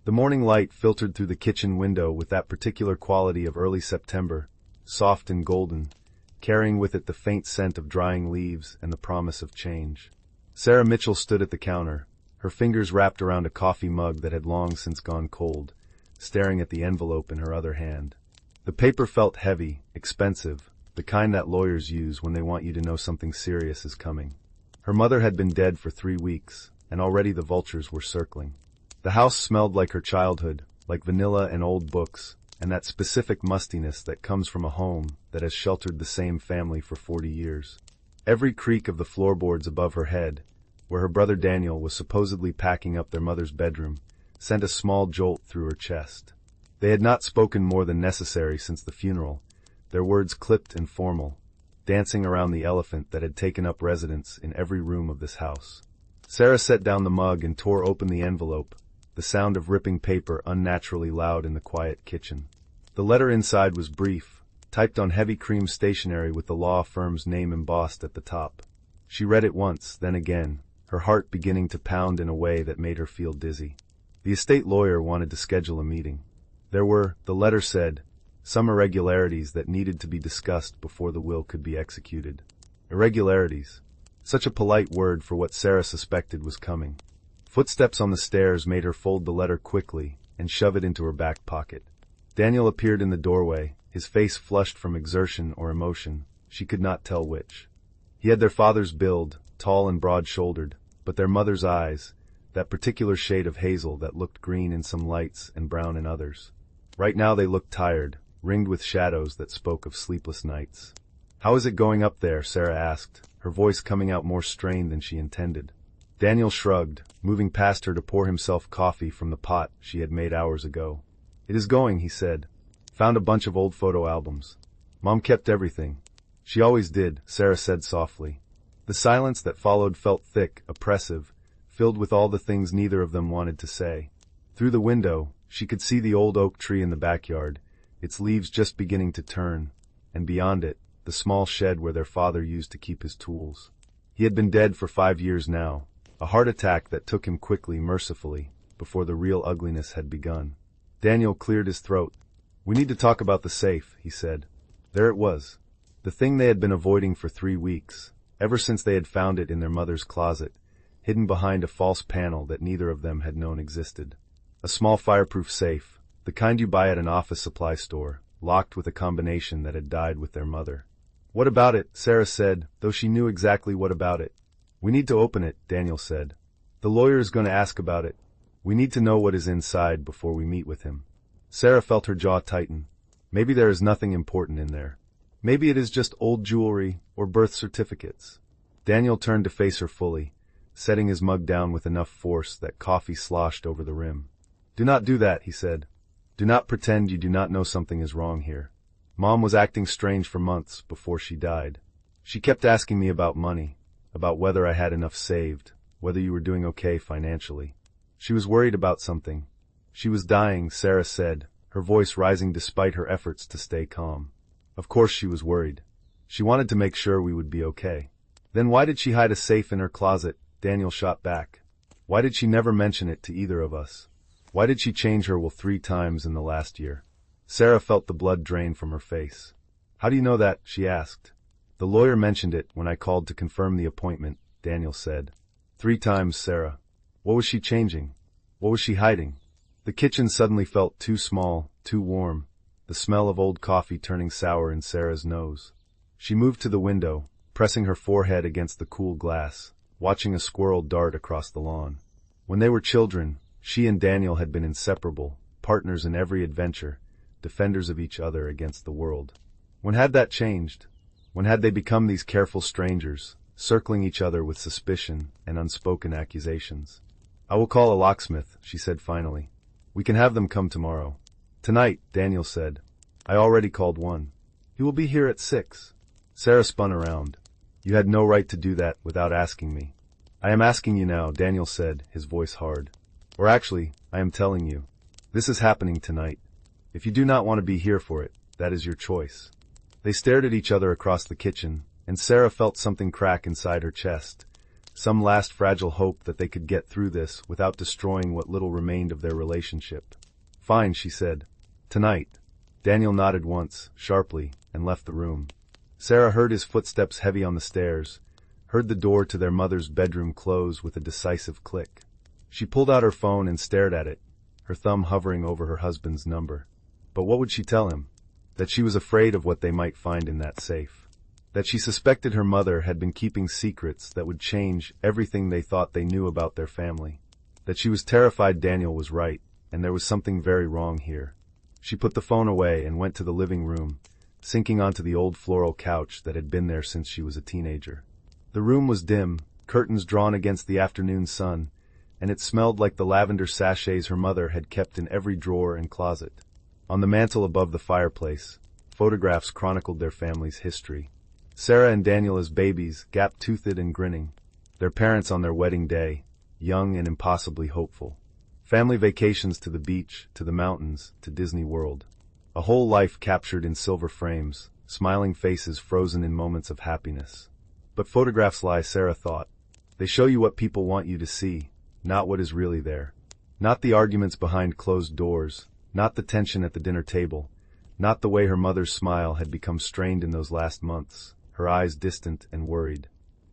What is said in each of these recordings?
The morning light filtered through the kitchen window with that particular quality of early September, soft and golden, carrying with it the faint scent of drying leaves and the promise of change. Sarah Mitchell stood at the counter, her fingers wrapped around a coffee mug that had long since gone cold, staring at the envelope in her other hand. The paper felt heavy, expensive, the kind that lawyers use when they want you to know something serious is coming. Her mother had been dead for 3 weeks, and already the vultures were circling. The house smelled like her childhood, like vanilla and old books, and that specific mustiness that comes from a home that has sheltered the same family for 40 years. Every creak of the floorboards above her head, where her brother Daniel was supposedly packing up their mother's bedroom, sent a small jolt through her chest. They had not spoken more than necessary since the funeral, their words clipped and formal, dancing around the elephant that had taken up residence in every room of this house. Sarah set down the mug and tore open the envelope, the sound of ripping paper unnaturally loud in the quiet kitchen. The letter inside was brief, typed on heavy cream stationery with the law firm's name embossed at the top. She read it once, then again, her heart beginning to pound in a way that made her feel dizzy. The estate lawyer wanted to schedule a meeting. There were, the letter said, some irregularities that needed to be discussed before the will could be executed. Irregularities. Such a polite word for what Sarah suspected was coming. Footsteps on the stairs made her fold the letter quickly and shove it into her back pocket. Daniel appeared in the doorway, his face flushed from exertion or emotion, she could not tell which. He had their father's build, tall and broad-shouldered, but their mother's eyes, that particular shade of hazel that looked green in some lights and brown in others. Right now they looked tired, ringed with shadows that spoke of sleepless nights. "How is it going up there?" Sarah asked, her voice coming out more strained than she intended. Daniel shrugged, moving past her to pour himself coffee from the pot she had made hours ago. "It is going," he said. "Found a bunch of old photo albums. Mom kept everything." "She always did," Sarah said softly. The silence that followed felt thick, oppressive, filled with all the things neither of them wanted to say. Through the window, she could see the old oak tree in the backyard, its leaves just beginning to turn, and beyond it, the small shed where their father used to keep his tools. He had been dead for 5 years now, a heart attack that took him quickly, mercifully, before the real ugliness had begun. Daniel cleared his throat. "We need to talk about the safe," he said. There it was. The thing they had been avoiding for 3 weeks, ever since they had found it in their mother's closet, hidden behind a false panel that neither of them had known existed. A small fireproof safe, the kind you buy at an office supply store, locked with a combination that had died with their mother. "What about it?" Sarah said, though she knew exactly what about it. "We need to open it," Daniel said. "The lawyer is going to ask about it. We need to know what is inside before we meet with him." Sarah felt her jaw tighten. Maybe there is nothing important in there. Maybe it is just old jewelry or birth certificates. Daniel turned to face her fully, setting his mug down with enough force that coffee sloshed over the rim. "Do not do that," he said. "Do not pretend you do not know something is wrong here. Mom was acting strange for months before she died. She kept asking me about money, about whether I had enough saved, whether you were doing okay financially. She was worried about something. She was dying," Sarah said, her voice rising despite her efforts to stay calm. "Of course she was worried. She wanted to make sure we would be okay." "Then why did she hide a safe in her closet?" Daniel shot back. "Why did she never mention it to either of us? Why did she change her will 3 times in the last year?" Sarah felt the blood drain from her face. "How do you know that?" she asked. "The lawyer mentioned it when I called to confirm the appointment," Daniel said. 3 times, Sarah. What was she changing? What was she hiding? The kitchen suddenly felt too small, too warm, the smell of old coffee turning sour in Sarah's nose. She moved to the window, pressing her forehead against the cool glass, watching a squirrel dart across the lawn. When they were children, she and Daniel had been inseparable, partners in every adventure, defenders of each other against the world. When had that changed? When had they become these careful strangers, circling each other with suspicion and unspoken accusations? "I will call a locksmith," she said finally. "We can have them come tomorrow." "Tonight," Daniel said. "I already called one. He will be here at 6. Sarah spun around. "You had no right to do that without asking me." "I am asking you now," Daniel said, his voice hard. "Or actually, I am telling you. This is happening tonight. If you do not want to be here for it, that is your choice." They stared at each other across the kitchen, and Sarah felt something crack inside her chest, some last fragile hope that they could get through this without destroying what little remained of their relationship. "Fine," she said. "Tonight." Daniel nodded once, sharply, and left the room. Sarah heard his footsteps heavy on the stairs, heard the door to their mother's bedroom close with a decisive click. She pulled out her phone and stared at it, her thumb hovering over her husband's number. But what would she tell him? That she was afraid of what they might find in that safe. That she suspected her mother had been keeping secrets that would change everything they thought they knew about their family. That she was terrified Daniel was right, and there was something very wrong here. She put the phone away and went to the living room, sinking onto the old floral couch that had been there since she was a teenager. The room was dim, curtains drawn against the afternoon sun, and it smelled like the lavender sachets her mother had kept in every drawer and closet. On the mantel above the fireplace, photographs chronicled their family's history. Sarah and Daniel as babies, gap-toothed and grinning. Their parents on their wedding day, young and impossibly hopeful. Family vacations to the beach, to the mountains, to Disney World. A whole life captured in silver frames, smiling faces frozen in moments of happiness. But photographs lie, Sarah thought. They show you what people want you to see, not what is really there. Not the arguments behind closed doors, not the tension at the dinner table, not the way her mother's smile had become strained in those last months, her eyes distant and worried.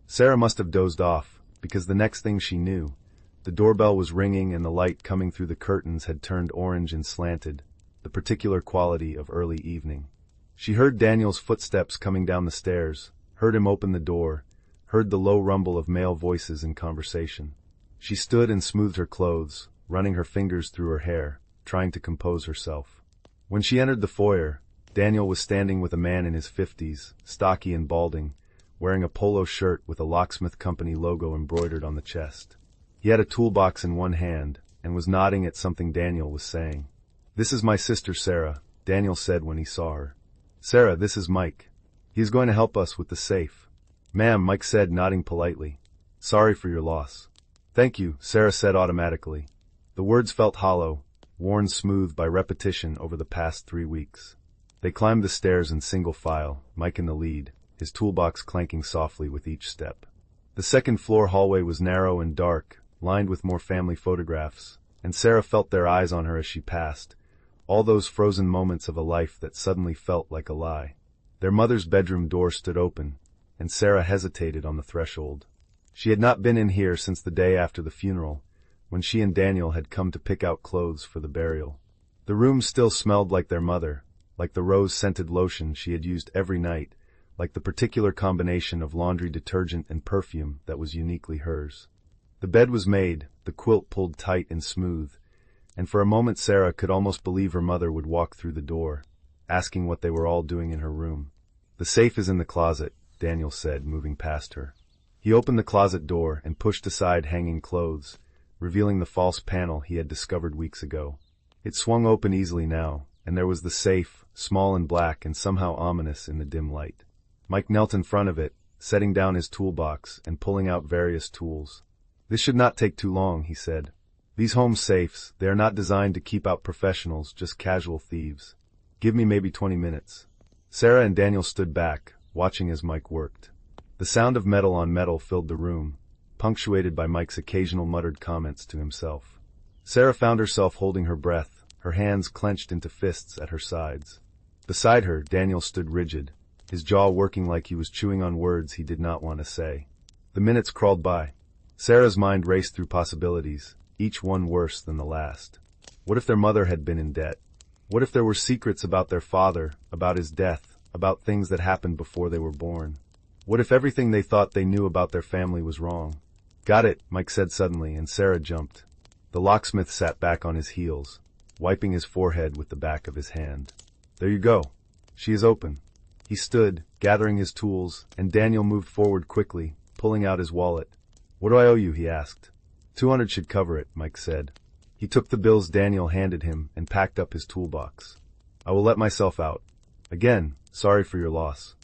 Sarah must have dozed off, because the next thing she knew, the doorbell was ringing and the light coming through the curtains had turned orange and slanted, the particular quality of early evening. She heard Daniel's footsteps coming down the stairs, heard him open the door, heard the low rumble of male voices in conversation. She stood and smoothed her clothes, running her fingers through her hair, trying to compose herself. When she entered the foyer, Daniel was standing with a man in his 50s, stocky and balding, wearing a polo shirt with a locksmith company logo embroidered on the chest. He had a toolbox in one hand, and was nodding at something Daniel was saying. "This is my sister Sarah," Daniel said when he saw her. "Sarah, this is Mike. He is going to help us with the safe." "Ma'am," Mike said, nodding politely. "Sorry for your loss." "Thank you," Sarah said automatically. The words felt hollow, worn smooth by repetition over the past 3 weeks. They climbed the stairs in single file, Mike in the lead, his toolbox clanking softly with each step. The second-floor hallway was narrow and dark, lined with more family photographs, and Sarah felt their eyes on her as she passed, all those frozen moments of a life that suddenly felt like a lie. Their mother's bedroom door stood open, and Sarah hesitated on the threshold. She had not been in here since the day after the funeral, when she and Daniel had come to pick out clothes for the burial. The room still smelled like their mother, like the rose-scented lotion she had used every night, like the particular combination of laundry detergent and perfume that was uniquely hers. The bed was made, the quilt pulled tight and smooth, and for a moment Sarah could almost believe her mother would walk through the door, asking what they were all doing in her room. "The safe is in the closet," Daniel said, moving past her. He opened the closet door and pushed aside hanging clothes, revealing the false panel he had discovered weeks ago. It swung open easily now, and there was the safe, small and black and somehow ominous in the dim light. Mike knelt in front of it, setting down his toolbox and pulling out various tools. "This should not take too long," he said. "These home safes, they are not designed to keep out professionals, just casual thieves. Give me maybe 20 minutes. Sarah and Daniel stood back, watching as Mike worked. The sound of metal on metal filled the room, punctuated by Mike's occasional muttered comments to himself. Sarah found herself holding her breath, her hands clenched into fists at her sides. Beside her, Daniel stood rigid, his jaw working like he was chewing on words he did not want to say. The minutes crawled by. Sarah's mind raced through possibilities, each one worse than the last. What if their mother had been in debt? What if there were secrets about their father, about his death, about things that happened before they were born? What if everything they thought they knew about their family was wrong? "Got it," Mike said suddenly, and Sarah jumped. The locksmith sat back on his heels, wiping his forehead with the back of his hand. "There you go. She is open." He stood, gathering his tools, and Daniel moved forward quickly, pulling out his wallet. "What do I owe you?" he asked. 200 should cover it, Mike said. He took the bills Daniel handed him and packed up his toolbox. "I will let myself out. Again, sorry for your loss."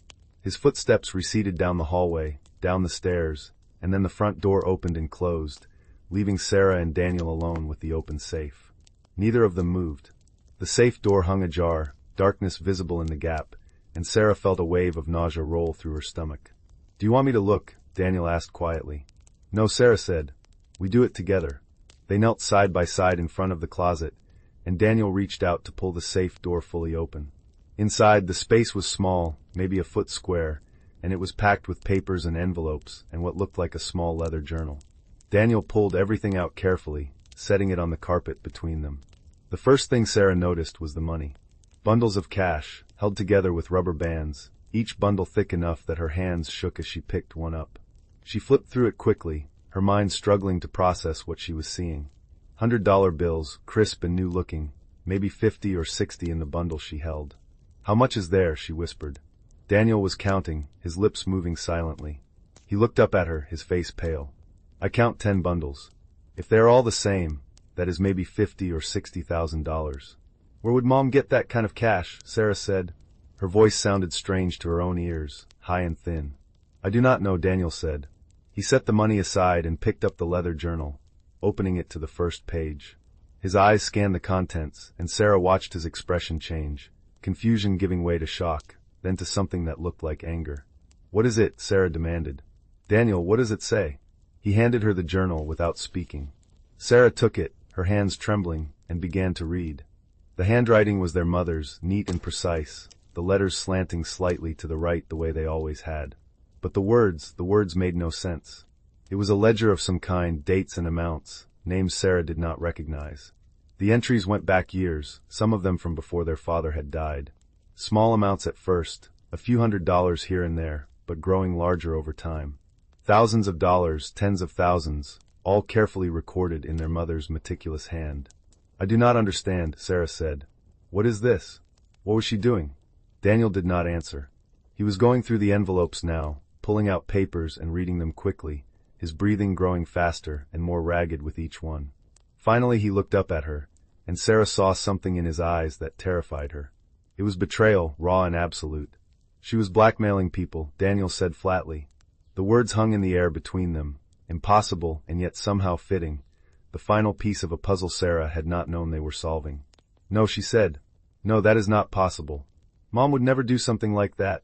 His footsteps receded down the hallway, down the stairs, and then the front door opened and closed, leaving Sarah and Daniel alone with the open safe. Neither of them moved. The safe door hung ajar, darkness visible in the gap, and Sarah felt a wave of nausea roll through her stomach. "Do you want me to look?" Daniel asked quietly. No, Sarah said. We do it together. They knelt side by side in front of the closet, and Daniel reached out to pull the safe door fully open. Inside, the space was small, maybe a foot square, and it was packed with papers and envelopes and what looked like a small leather journal. Daniel pulled everything out carefully, setting it on the carpet between them. The first thing Sarah noticed was the money. Bundles of cash, held together with rubber bands, each bundle thick enough that her hands shook as she picked one up. She flipped through it quickly, her mind struggling to process what she was seeing. $100 bills, crisp and new-looking, maybe 50 or 60 in the bundle she held. How much is there? She whispered. Daniel was counting, his lips moving silently. He looked up at her, his face pale. I count 10 bundles. If they're all the same, that is maybe $50,000 or $60,000. Where would Mom get that kind of cash? Sarah said. Her voice sounded strange to her own ears, high and thin. I do not know, Daniel said. He set the money aside and picked up the leather journal, opening it to the first page. His eyes scanned the contents, and Sarah watched his expression change, confusion giving way to shock, then to something that looked like anger. What is it? Sarah demanded. Daniel, what does it say? He handed her the journal without speaking. Sarah took it, her hands trembling, and began to read. The handwriting was their mother's, neat and precise, the letters slanting slightly to the right the way they always had. But the words made no sense. It was a ledger of some kind, dates and amounts, names Sarah did not recognize. The entries went back years, some of them from before their father had died. Small amounts at first, a few $100s here and there, but growing larger over time. Thousands of dollars, tens of thousands, all carefully recorded in their mother's meticulous hand. I do not understand, Sarah said. What is this? What was she doing? Daniel did not answer. He was going through the envelopes now, pulling out papers and reading them quickly, his breathing growing faster and more ragged with each one. Finally he looked up at her, and Sarah saw something in his eyes that terrified her. It was betrayal, raw and absolute. She was blackmailing people, Daniel said flatly. The words hung in the air between them, impossible and yet somehow fitting, the final piece of a puzzle Sarah had not known they were solving. No, she said. No, that is not possible. Mom would never do something like that.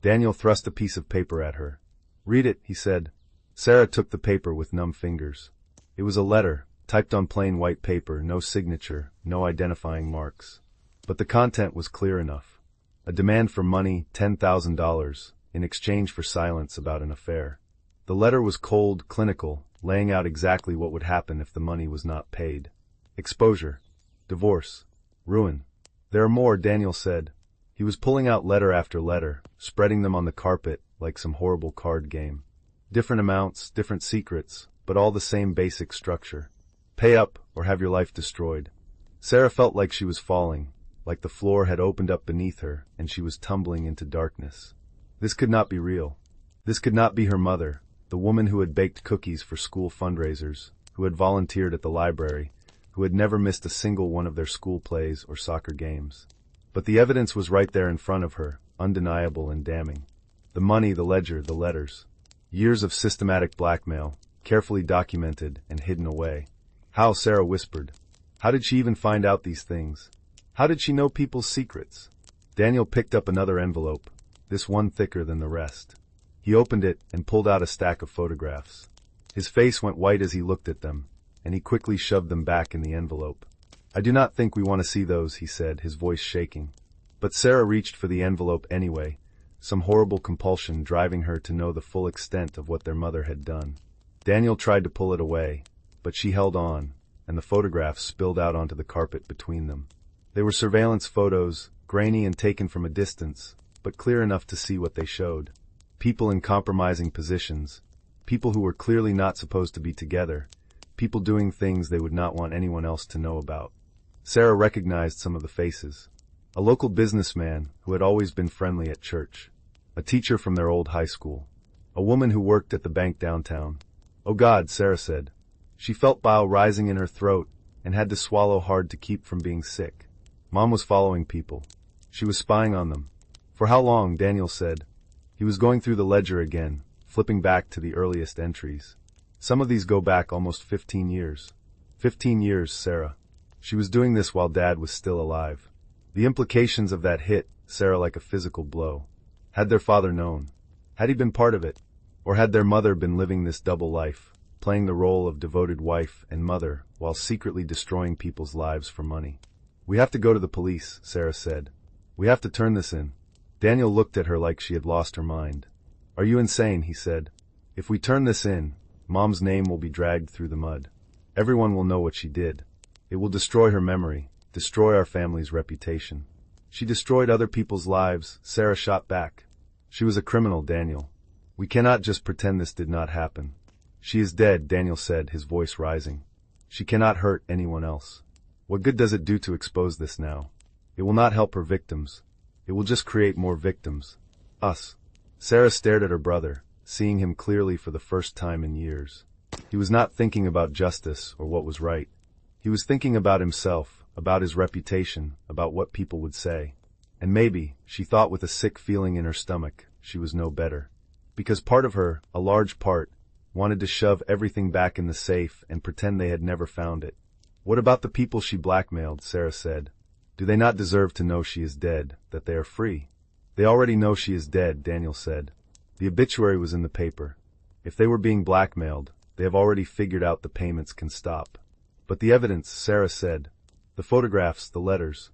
Daniel thrust a piece of paper at her. Read it, he said. Sarah took the paper with numb fingers. It was a letter, typed on plain white paper, no signature, no identifying marks. But the content was clear enough. A demand for money, $10,000, in exchange for silence about an affair. The letter was cold, clinical, laying out exactly what would happen if the money was not paid. Exposure. Divorce. Ruin. There are more, Daniel said. He was pulling out letter after letter, spreading them on the carpet like some horrible card game. Different amounts, different secrets, but all the same basic structure. Pay up or have your life destroyed. Sarah felt like she was falling, like the floor had opened up beneath her and she was tumbling into darkness. This could not be real. This could not be her mother, the woman who had baked cookies for school fundraisers, who had volunteered at the library, who had never missed a single one of their school plays or soccer games. But the evidence was right there in front of her, undeniable and damning. The money, the ledger, the letters. Years of systematic blackmail, carefully documented and hidden away. How, Sarah whispered. How did she even find out these things? How did she know people's secrets? Daniel picked up another envelope, this one thicker than the rest. He opened it and pulled out a stack of photographs. His face went white as he looked at them, and he quickly shoved them back in the envelope. I do not think we want to see those, he said, his voice shaking. But Sarah reached for the envelope anyway, some horrible compulsion driving her to know the full extent of what their mother had done. Daniel tried to pull it away, but she held on, and the photographs spilled out onto the carpet between them. They were surveillance photos, grainy and taken from a distance, but clear enough to see what they showed. People in compromising positions, people who were clearly not supposed to be together, people doing things they would not want anyone else to know about. Sarah recognized some of the faces. A local businessman who had always been friendly at church. A teacher from their old high school. A woman who worked at the bank downtown. Oh God, Sarah said. She felt bile rising in her throat and had to swallow hard to keep from being sick. Mom was following people. She was spying on them. For how long, Daniel said. He was going through the ledger again, flipping back to the earliest entries. Some of these go back almost 15 years. 15 years, Sarah. She was doing this while Dad was still alive. The implications of that hit Sarah like a physical blow. Had their father known? Had he been part of it? Or had their mother been living this double life, playing the role of devoted wife and mother while secretly destroying people's lives for money. "We have to go to the police," Sarah said. "We have to turn this in." Daniel looked at her like she had lost her mind. "Are you insane?" he said. "If we turn this in, Mom's name will be dragged through the mud. Everyone will know what she did. It will destroy her memory, destroy our family's reputation." "She destroyed other people's lives," Sarah shot back. "She was a criminal, Daniel. We cannot just pretend this did not happen." "She is dead," Daniel said, his voice rising. "She cannot hurt anyone else. What good does it do to expose this now? It will not help her victims. It will just create more victims. Us." Sarah stared at her brother, seeing him clearly for the first time in years. He was not thinking about justice or what was right. He was thinking about himself, about his reputation, about what people would say. And maybe, she thought with a sick feeling in her stomach, she was no better. Because part of her, a large part, wanted to shove everything back in the safe and pretend they had never found it. "What about the people she blackmailed?" Sarah said. "Do they not deserve to know she is dead, that they are free?" "They already know she is dead," Daniel said. "The obituary was in the paper. If they were being blackmailed, they have already figured out the payments can stop." "But the evidence," Sarah said. "The photographs, the letters.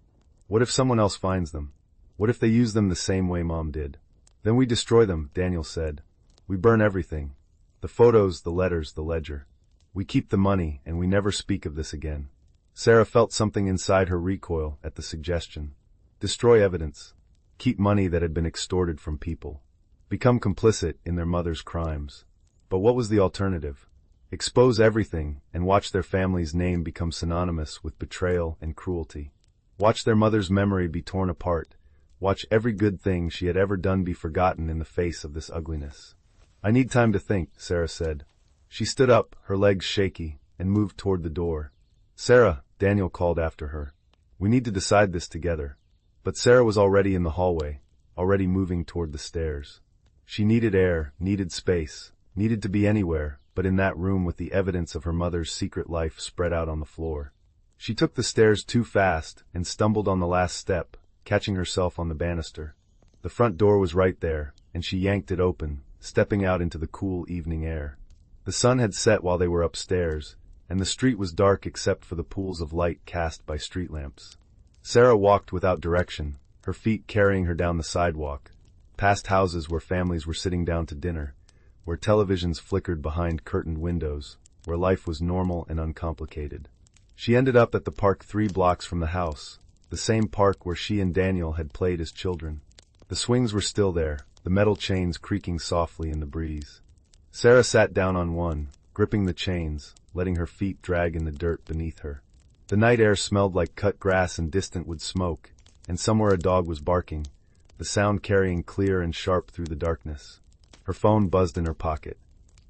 What if someone else finds them? What if they use them the same way Mom did?" "Then we destroy them," Daniel said. "We burn everything. The photos, the letters, the ledger. We keep the money, and we never speak of this again." Sarah felt something inside her recoil at the suggestion. Destroy evidence. Keep money that had been extorted from people. Become complicit in their mother's crimes. But what was the alternative? Expose everything and watch their family's name become synonymous with betrayal and cruelty. Watch their mother's memory be torn apart. Watch every good thing she had ever done be forgotten in the face of this ugliness. "I need time to think," Sarah said. She stood up, her legs shaky, and moved toward the door. "Sarah," Daniel called after her. "We need to decide this together." But Sarah was already in the hallway, already moving toward the stairs. She needed air, needed space, needed to be anywhere but in that room with the evidence of her mother's secret life spread out on the floor. She took the stairs too fast and stumbled on the last step, catching herself on the banister. The front door was right there, and she yanked it open, stepping out into the cool evening air. The sun had set while they were upstairs, and the street was dark except for the pools of light cast by street lamps. Sarah walked without direction, her feet carrying her down the sidewalk, past houses where families were sitting down to dinner, where televisions flickered behind curtained windows, where life was normal and uncomplicated. She ended up at the park 3 blocks from the house, the same park where she and Daniel had played as children. The swings were still there, the metal chains creaking softly in the breeze. Sarah sat down on one, gripping the chains, letting her feet drag in the dirt beneath her. The night air smelled like cut grass and distant wood smoke, and somewhere a dog was barking, the sound carrying clear and sharp through the darkness. Her phone buzzed in her pocket.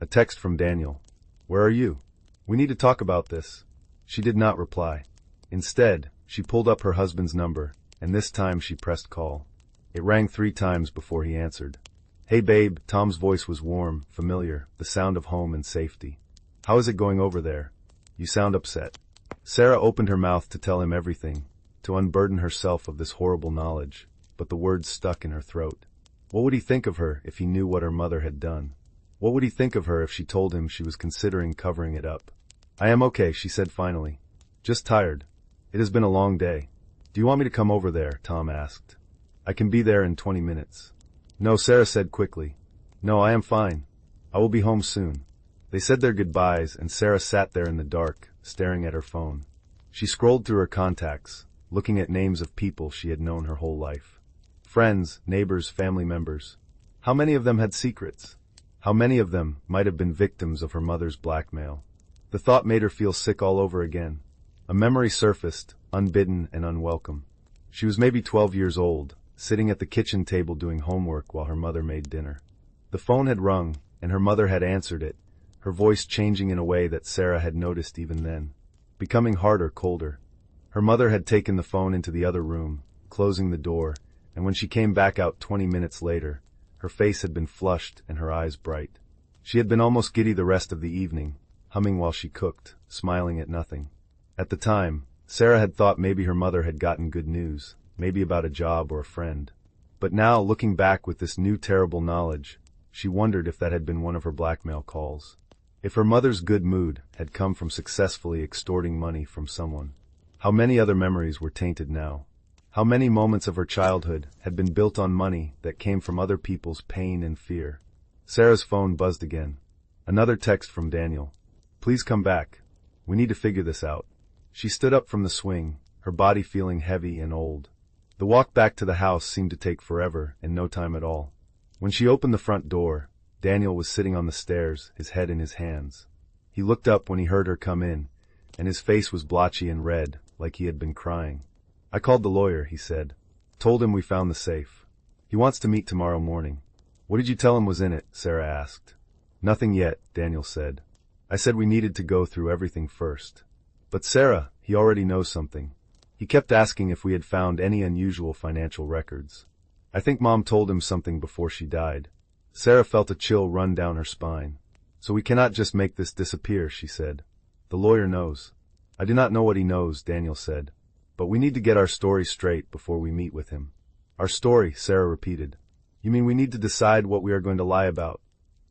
A text from Daniel. "Where are you? We need to talk about this." She did not reply. Instead, she pulled up her husband's number, and this time she pressed call. It rang 3 times before he answered. "Hey babe," Tom's voice was warm, familiar, the sound of home and safety. "How is it going over there? You sound upset." Sarah opened her mouth to tell him everything, to unburden herself of this horrible knowledge, but the words stuck in her throat. What would he think of her if he knew what her mother had done? What would he think of her if she told him she was considering covering it up? "I am okay," she said finally. "Just tired. It has been a long day." "Do you want me to come over there?" Tom asked. "I can be there in 20 minutes. "No," Sarah said quickly. "No, I am fine. I will be home soon." They said their goodbyes, and Sarah sat there in the dark, staring at her phone. She scrolled through her contacts, looking at names of people she had known her whole life. Friends, neighbors, family members. How many of them had secrets? How many of them might have been victims of her mother's blackmail? The thought made her feel sick all over again. A memory surfaced, unbidden and unwelcome. She was maybe 12 years old, sitting at the kitchen table doing homework while her mother made dinner. The phone had rung, and her mother had answered it, her voice changing in a way that Sarah had noticed even then, becoming harder, colder. Her mother had taken the phone into the other room, closing the door, and when she came back out 20 minutes later, her face had been flushed and her eyes bright. She had been almost giddy the rest of the evening, humming while she cooked, smiling at nothing. At the time, Sarah had thought maybe her mother had gotten good news, maybe about a job or a friend. But now, looking back with this new terrible knowledge, she wondered if that had been one of her blackmail calls. If her mother's good mood had come from successfully extorting money from someone, how many other memories were tainted now? How many moments of her childhood had been built on money that came from other people's pain and fear? Sarah's phone buzzed again. Another text from Daniel. Please come back. We need to figure this out. She stood up from the swing, her body feeling heavy and old. The walk back to the house seemed to take forever and no time at all. When she opened the front door, Daniel was sitting on the stairs, his head in his hands. He looked up when he heard her come in, and his face was blotchy and red, like he had been crying. I called the lawyer, he said. Told him we found the safe. He wants to meet tomorrow morning. What did you tell him was in it? Sarah asked. Nothing yet, Daniel said. I said we needed to go through everything first. But Sarah, he already knows something. He kept asking if we had found any unusual financial records. I think Mom told him something before she died. Sarah felt a chill run down her spine. So we cannot just make this disappear, she said. The lawyer knows. I do not know what he knows, Daniel said. But we need to get our story straight before we meet with him. Our story, Sarah repeated. You mean we need to decide what we are going to lie about?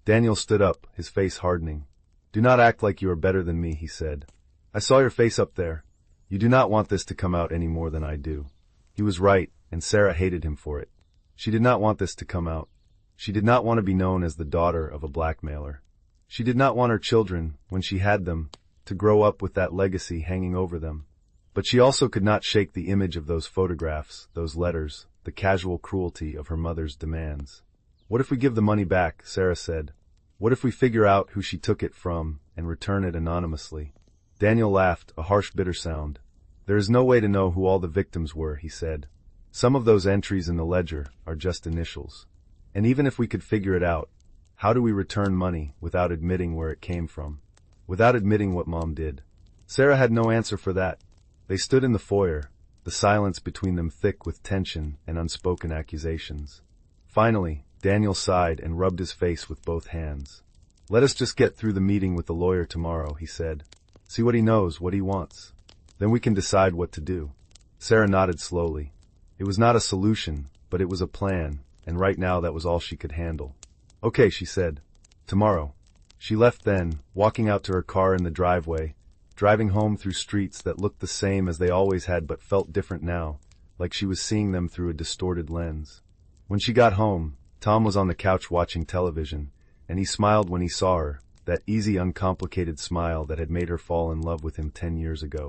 Daniel stood up, his face hardening. Do not act like you are better than me, he said. I saw your face up there. You do not want this to come out any more than I do. He was right, and Sarah hated him for it. She did not want this to come out. She did not want to be known as the daughter of a blackmailer. She did not want her children, when she had them, to grow up with that legacy hanging over them. But she also could not shake the image of those photographs, those letters, the casual cruelty of her mother's demands. What if we give the money back, Sarah said. What if we figure out who she took it from and return it anonymously? Daniel laughed, a harsh, bitter sound. There is no way to know who all the victims were, he said. Some of those entries in the ledger are just initials. And even if we could figure it out, how do we return money without admitting where it came from? Without admitting what Mom did? Sarah had no answer for that. They stood in the foyer, the silence between them thick with tension and unspoken accusations. Finally, Daniel sighed and rubbed his face with both hands. Let us just get through the meeting with the lawyer tomorrow, he said. See what he knows, what he wants. Then we can decide what to do. Sarah nodded slowly. It was not a solution, but it was a plan, and right now that was all she could handle. Okay, she said. Tomorrow. She left then, walking out to her car in the driveway, driving home through streets that looked the same as they always had but felt different now, like she was seeing them through a distorted lens. When she got home, Tom was on the couch watching television, and he smiled when he saw her, that easy, uncomplicated smile that had made her fall in love with him 10 years ago.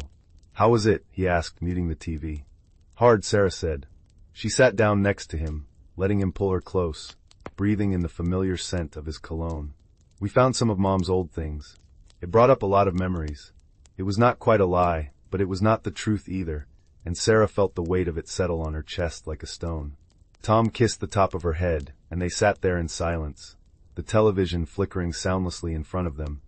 How was it? He asked, muting the TV. Hard, Sarah said. She sat down next to him, letting him pull her close, breathing in the familiar scent of his cologne. We found some of Mom's old things. It brought up a lot of memories. It was not quite a lie, but it was not the truth either, and Sarah felt the weight of it settle on her chest like a stone. Tom kissed the top of her head, and they sat there in silence, the television flickering soundlessly in front of them,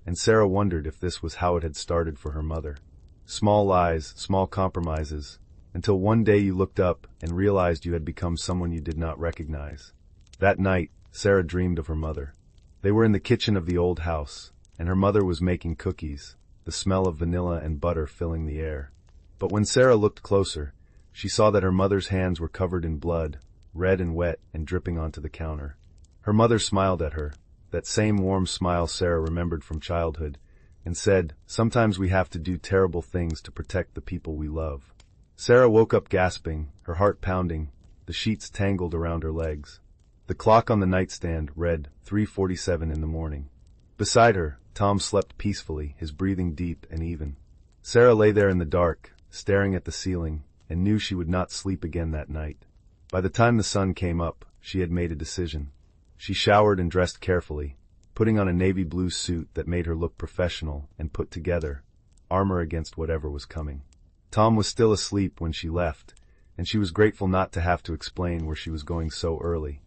and Sarah wondered if this was how it had started for her mother. Small lies, small compromises, until one day you looked up and realized you had become someone you did not recognize. That night, Sarah dreamed of her mother. They were in the kitchen of the old house, and her mother was making cookies, the smell of vanilla and butter filling the air. But when Sarah looked closer, she saw that her mother's hands were covered in blood, red and wet and dripping onto the counter. Her mother smiled at her, that same warm smile Sarah remembered from childhood, and said, "Sometimes we have to do terrible things to protect the people we love." Sarah woke up gasping, her heart pounding, the sheets tangled around her legs. The clock on the nightstand read 3:47 in the morning. Beside her, Tom slept peacefully, his breathing deep and even. Sarah lay there in the dark, staring at the ceiling, and knew she would not sleep again that night. By the time the sun came up, she had made a decision. She showered and dressed carefully, putting on a navy blue suit that made her look professional and put together, armor against whatever was coming. Tom was still asleep when she left, and she was grateful not to have to explain where she was going so early.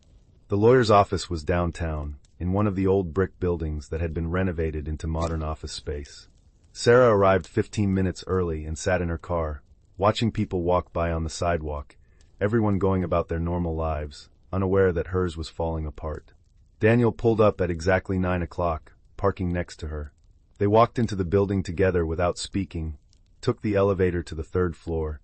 The lawyer's office was downtown, in one of the old brick buildings that had been renovated into modern office space. Sarah arrived 15 minutes early and sat in her car, watching people walk by on the sidewalk, everyone going about their normal lives, unaware that hers was falling apart. Daniel pulled up at exactly 9 o'clock, parking next to her. They walked into the building together without speaking, took the elevator to the 3rd floor,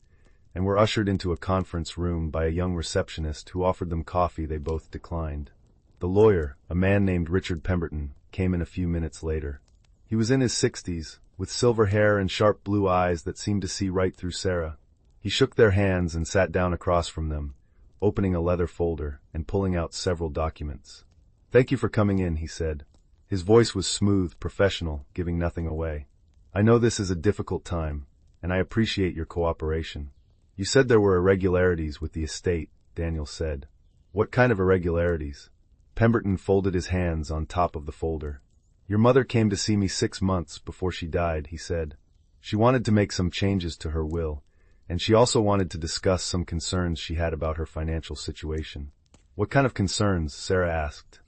and were ushered into a conference room by a young receptionist who offered them coffee they both declined. The lawyer, a man named Richard Pemberton, came in a few minutes later. He was in his 60s, with silver hair and sharp blue eyes that seemed to see right through Sarah. He shook their hands and sat down across from them, opening a leather folder and pulling out several documents. "Thank you for coming in," he said. His voice was smooth, professional, giving nothing away. "I know this is a difficult time, and I appreciate your cooperation." "You said there were irregularities with the estate," Daniel said. "What kind of irregularities?" Pemberton folded his hands on top of the folder. "Your mother came to see me 6 months before she died," he said. "She wanted to make some changes to her will, and she also wanted to discuss some concerns she had about her financial situation." "What kind of concerns?" Sarah asked.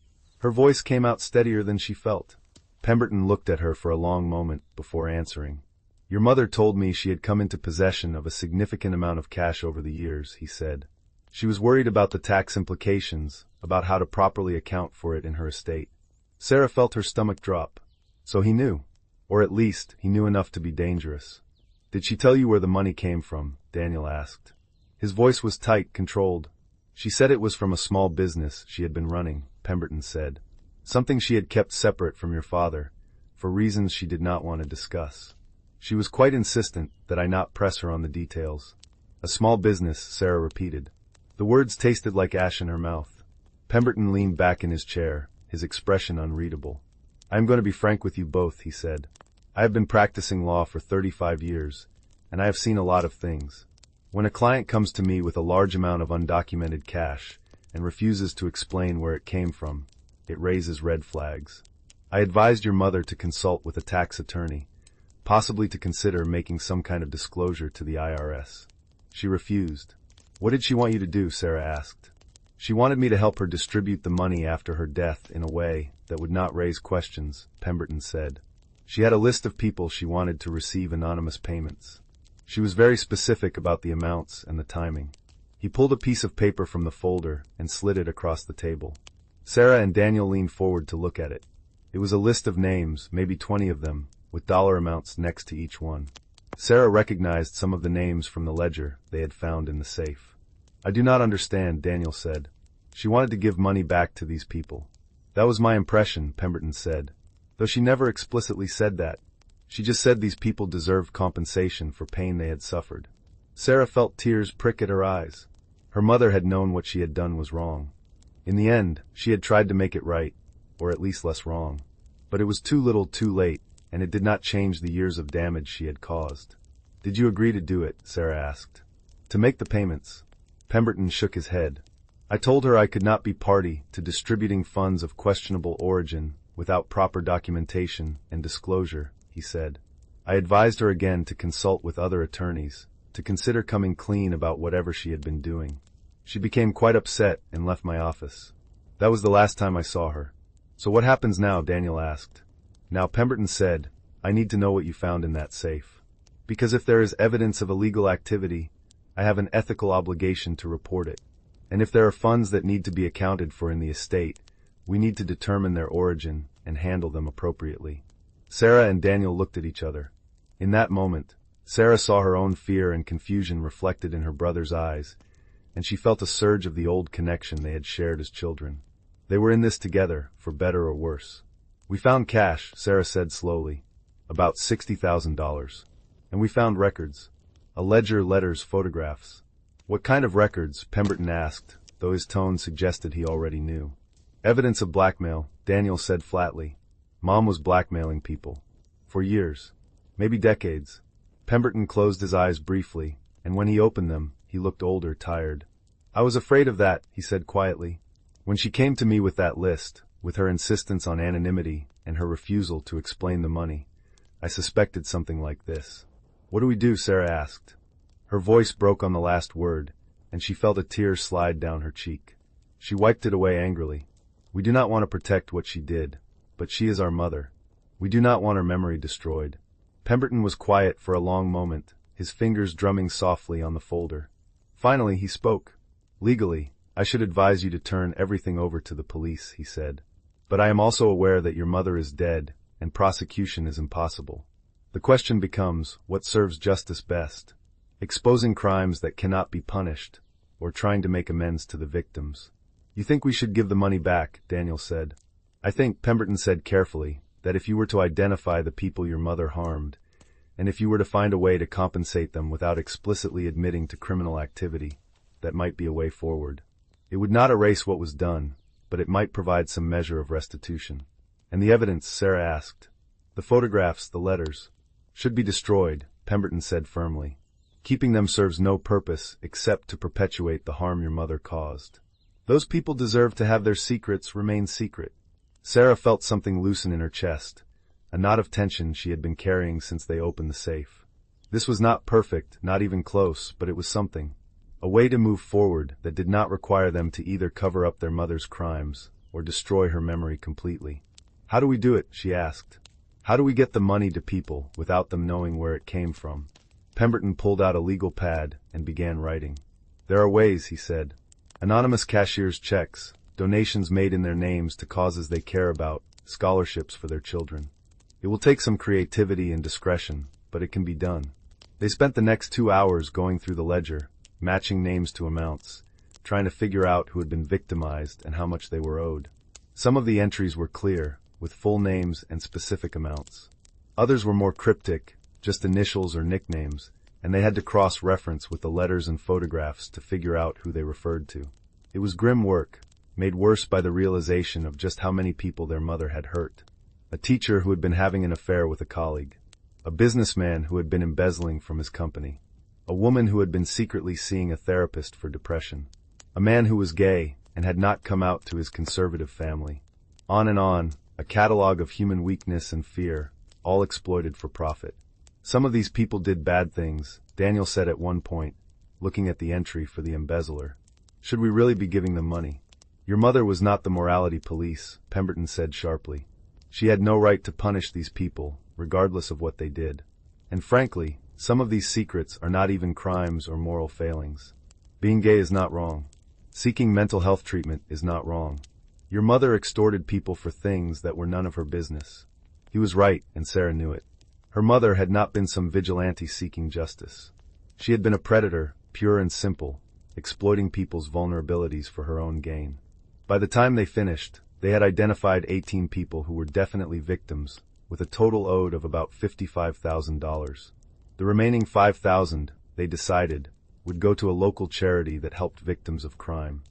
Her voice came out steadier than she felt. Pemberton looked at her for a long moment before answering. "Your mother told me she had come into possession of a significant amount of cash over the years," he said. "She was worried about the tax implications, about how to properly account for it in her estate." Sarah felt her stomach drop. So he knew. Or at least, he knew enough to be dangerous. "Did she tell you where the money came from?" Daniel asked. His voice was tight, controlled. "She said it was from a small business she had been running," Pemberton said. "Something she had kept separate from your father, for reasons she did not want to discuss. She was quite insistent that I not press her on the details." "A small business," Sarah repeated. The words tasted like ash in her mouth. Pemberton leaned back in his chair, his expression unreadable. "I am going to be frank with you both," he said. "I have been practicing law for 35 years, and I have seen a lot of things. When a client comes to me with a large amount of undocumented cash and refuses to explain where it came from, it raises red flags. I advised your mother to consult with a tax attorney, possibly to consider making some kind of disclosure to the IRS. She refused." "What did she want you to do?" Sarah asked. "She wanted me to help her distribute the money after her death in a way that would not raise questions," Pemberton said. "She had a list of people she wanted to receive anonymous payments. She was very specific about the amounts and the timing." He pulled a piece of paper from the folder and slid it across the table. Sarah and Daniel leaned forward to look at it. It was a list of names, maybe 20 of them, with dollar amounts next to each one. Sarah recognized some of the names from the ledger they had found in the safe. "I do not understand," Daniel said. "She wanted to give money back to these people." "That was my impression," Pemberton said, "though she never explicitly said that. She just said these people deserved compensation for pain they had suffered." Sarah felt tears prick at her eyes. Her mother had known what she had done was wrong. In the end, she had tried to make it right, or at least less wrong. But it was too little too late, and it did not change the years of damage she had caused. "Did you agree to do it?" Sarah asked. "To make the payments?" Pemberton shook his head. "I told her I could not be party to distributing funds of questionable origin without proper documentation and disclosure," he said. "I advised her again to consult with other attorneys, to consider coming clean about whatever she had been doing. She became quite upset and left my office. That was the last time I saw her." "So what happens now?" Daniel asked. "Now," Pemberton said, "I need to know what you found in that safe. Because if there is evidence of illegal activity, I have an ethical obligation to report it. And if there are funds that need to be accounted for in the estate, we need to determine their origin and handle them appropriately." Sarah and Daniel looked at each other. In that moment, Sarah saw her own fear and confusion reflected in her brother's eyes, and she felt a surge of the old connection they had shared as children. They were in this together, for better or worse. "We found cash," Sarah said slowly, "about $60,000. And we found records. A ledger, letters, photographs." "What kind of records?" Pemberton asked, though his tone suggested he already knew. "Evidence of blackmail," Daniel said flatly. "Mom was blackmailing people. For years. Maybe decades." Pemberton closed his eyes briefly, and when he opened them, he looked older, tired. "I was afraid of that," he said quietly. "When she came to me with that list, with her insistence on anonymity and her refusal to explain the money, I suspected something like this." "What do we do?" Sarah asked. Her voice broke on the last word, and she felt a tear slide down her cheek. She wiped it away angrily. "We do not want to protect what she did, but she is our mother. We do not want her memory destroyed." Pemberton was quiet for a long moment, his fingers drumming softly on the folder. Finally, he spoke. "Legally, I should advise you to turn everything over to the police," he said. "But I am also aware that your mother is dead, and prosecution is impossible. The question becomes, what serves justice best? Exposing crimes that cannot be punished, or trying to make amends to the victims?" "You think we should give the money back?" Daniel said. I think, Pemberton said carefully, that if you were to identify the people your mother harmed, and if you were to find a way to compensate them without explicitly admitting to criminal activity, that might be a way forward. It would not erase what was done, but it might provide some measure of restitution. And the evidence, Sarah asked. The photographs, the letters, should be destroyed, Pemberton said firmly. Keeping them serves no purpose except to perpetuate the harm your mother caused. Those people deserve to have their secrets remain secret. Sarah felt something loosen in her chest, a knot of tension she had been carrying since they opened the safe. This was not perfect, not even close, but it was something. A way to move forward that did not require them to either cover up their mother's crimes or destroy her memory completely. How do we do it? She asked. How do we get the money to people without them knowing where it came from? Pemberton pulled out a legal pad and began writing. There are ways, he said. Anonymous cashier's checks, donations made in their names to causes they care about, scholarships for their children. It will take some creativity and discretion, but it can be done. They spent the next 2 hours going through the ledger, matching names to amounts, trying to figure out who had been victimized and how much they were owed. Some of the entries were clear, with full names and specific amounts. Others were more cryptic, just initials or nicknames, and they had to cross-reference with the letters and photographs to figure out who they referred to. It was grim work, made worse by the realization of just how many people their mother had hurt. A teacher who had been having an affair with a colleague. A businessman who had been embezzling from his company. A woman who had been secretly seeing a therapist for depression. A man who was gay and had not come out to his conservative family. On and on, a catalog of human weakness and fear, all exploited for profit. Some of these people did bad things, Daniel said at one point, looking at the entry for the embezzler. Should we really be giving them money? Your mother was not the morality police, Pemberton said sharply. She had no right to punish these people, regardless of what they did. And frankly, some of these secrets are not even crimes or moral failings. Being gay is not wrong. Seeking mental health treatment is not wrong. Your mother extorted people for things that were none of her business. He was right, and Sarah knew it. Her mother had not been some vigilante seeking justice. She had been a predator, pure and simple, exploiting people's vulnerabilities for her own gain. By the time they finished, they had identified 18 people who were definitely victims, with a total owed of about $55,000. The remaining $5,000, they decided, would go to a local charity that helped victims of crime.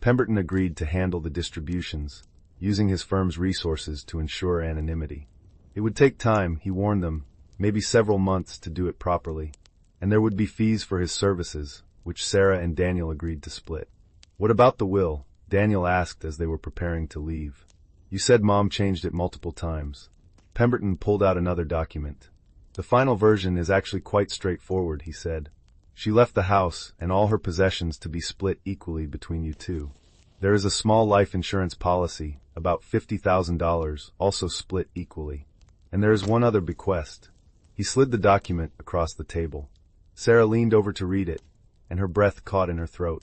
Pemberton agreed to handle the distributions, using his firm's resources to ensure anonymity. It would take time, he warned them, maybe several months to do it properly, and there would be fees for his services, which Sarah and Daniel agreed to split. What about the will? Daniel asked as they were preparing to leave. You said Mom changed it multiple times. Pemberton pulled out another document. The final version is actually quite straightforward, he said. She left the house and all her possessions to be split equally between you two. There is a small life insurance policy, about $50,000, also split equally. And there is one other bequest. He slid the document across the table. Sarah leaned over to read it, and her breath caught in her throat.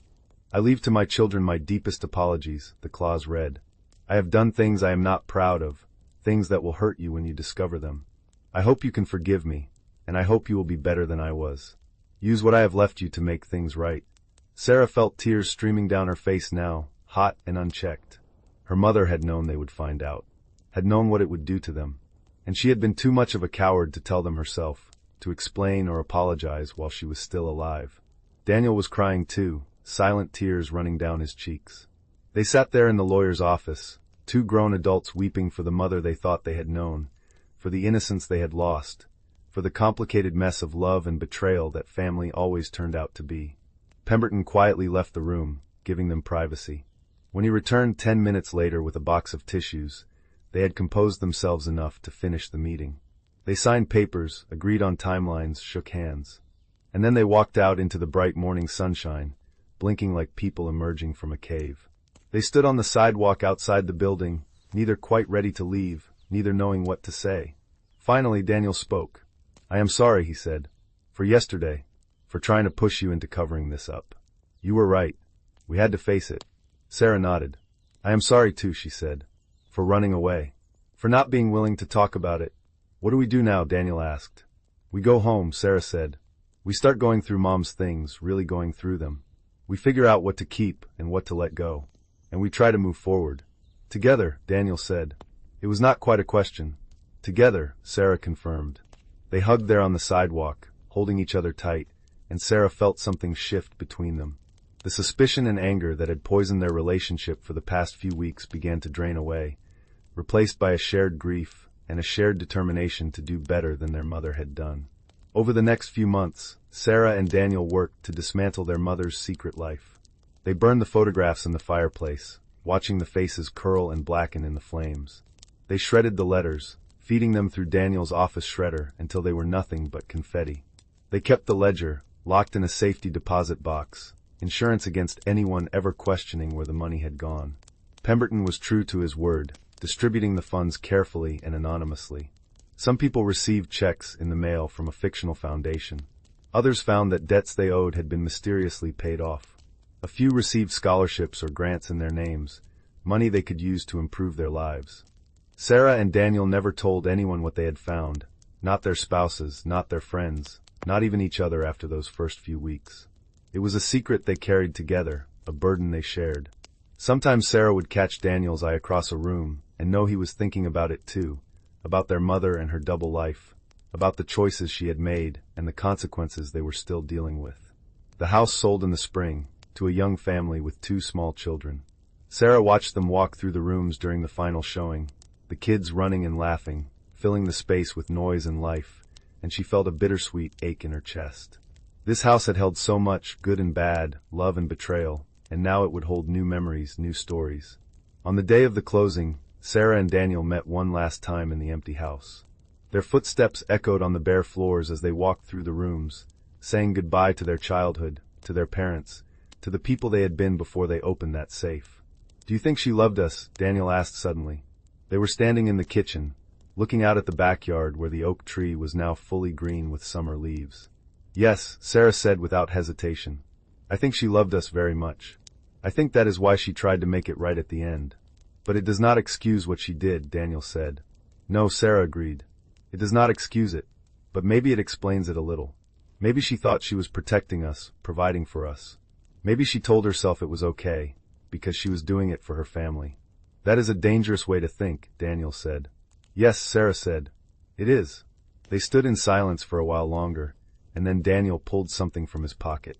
I leave to my children my deepest apologies, the clause read. I have done things I am not proud of, things that will hurt you when you discover them. I hope you can forgive me, and I hope you will be better than I was. Use what I have left you to make things right. Sarah felt tears streaming down her face now, hot and unchecked. Her mother had known they would find out, had known what it would do to them, and she had been too much of a coward to tell them herself, to explain or apologize while she was still alive. Daniel was crying too, silent tears running down his cheeks. They sat there in the lawyer's office, two grown adults weeping for the mother they thought they had known, for the innocence they had lost, for the complicated mess of love and betrayal that family always turned out to be. Pemberton quietly left the room, giving them privacy. When he returned 10 minutes later with a box of tissues, they had composed themselves enough to finish the meeting. They signed papers, agreed on timelines, shook hands. And then they walked out into the bright morning sunshine, blinking like people emerging from a cave. They stood on the sidewalk outside the building, neither quite ready to leave, neither knowing what to say. Finally, Daniel spoke. I am sorry, he said, for yesterday, for trying to push you into covering this up. You were right. We had to face it. Sarah nodded. I am sorry too, she said, for running away, for not being willing to talk about it. What do we do now? Daniel asked. We go home, Sarah said. We start going through Mom's things, really going through them. We figure out what to keep and what to let go, and we try to move forward. Together, Daniel said. It was not quite a question. Together, Sarah confirmed. They hugged there on the sidewalk, holding each other tight, and Sarah felt something shift between them. The suspicion and anger that had poisoned their relationship for the past few weeks began to drain away, replaced by a shared grief and a shared determination to do better than their mother had done. Over the next few months, Sarah and Daniel worked to dismantle their mother's secret life. They burned the photographs in the fireplace, watching the faces curl and blacken in the flames. They shredded the letters, feeding them through Daniel's office shredder until they were nothing but confetti. They kept the ledger, locked in a safety deposit box, insurance against anyone ever questioning where the money had gone. Pemberton was true to his word, distributing the funds carefully and anonymously. Some people received checks in the mail from a fictional foundation. Others found that debts they owed had been mysteriously paid off. A few received scholarships or grants in their names, money they could use to improve their lives. Sarah and Daniel never told anyone what they had found, not their spouses, not their friends, not even each other after those first few weeks. It was a secret they carried together, a burden they shared. Sometimes Sarah would catch Daniel's eye across a room and know he was thinking about it too, about their mother and her double life, about the choices she had made and the consequences they were still dealing with. The house sold in the spring, to a young family with 2 small children. Sarah watched them walk through the rooms during the final showing, the kids running and laughing, filling the space with noise and life, and she felt a bittersweet ache in her chest. This house had held so much, good and bad, love and betrayal, and now it would hold new memories, new stories. On the day of the closing, Sarah and Daniel met one last time in the empty house. Their footsteps echoed on the bare floors as they walked through the rooms, saying goodbye to their childhood, to their parents, to the people they had been before they opened that safe. "Do you think she loved us?" Daniel asked suddenly. They were standing in the kitchen, looking out at the backyard where the oak tree was now fully green with summer leaves. "Yes," Sarah said without hesitation. "I think she loved us very much. I think that is why she tried to make it right at the end." "But it does not excuse what she did," Daniel said. "No," Sarah agreed. "It does not excuse it, but maybe it explains it a little. Maybe she thought she was protecting us, providing for us. Maybe she told herself it was okay, because she was doing it for her family." "That is a dangerous way to think," Daniel said. "Yes," Sarah said. "It is." They stood in silence for a while longer, and then Daniel pulled something from his pocket.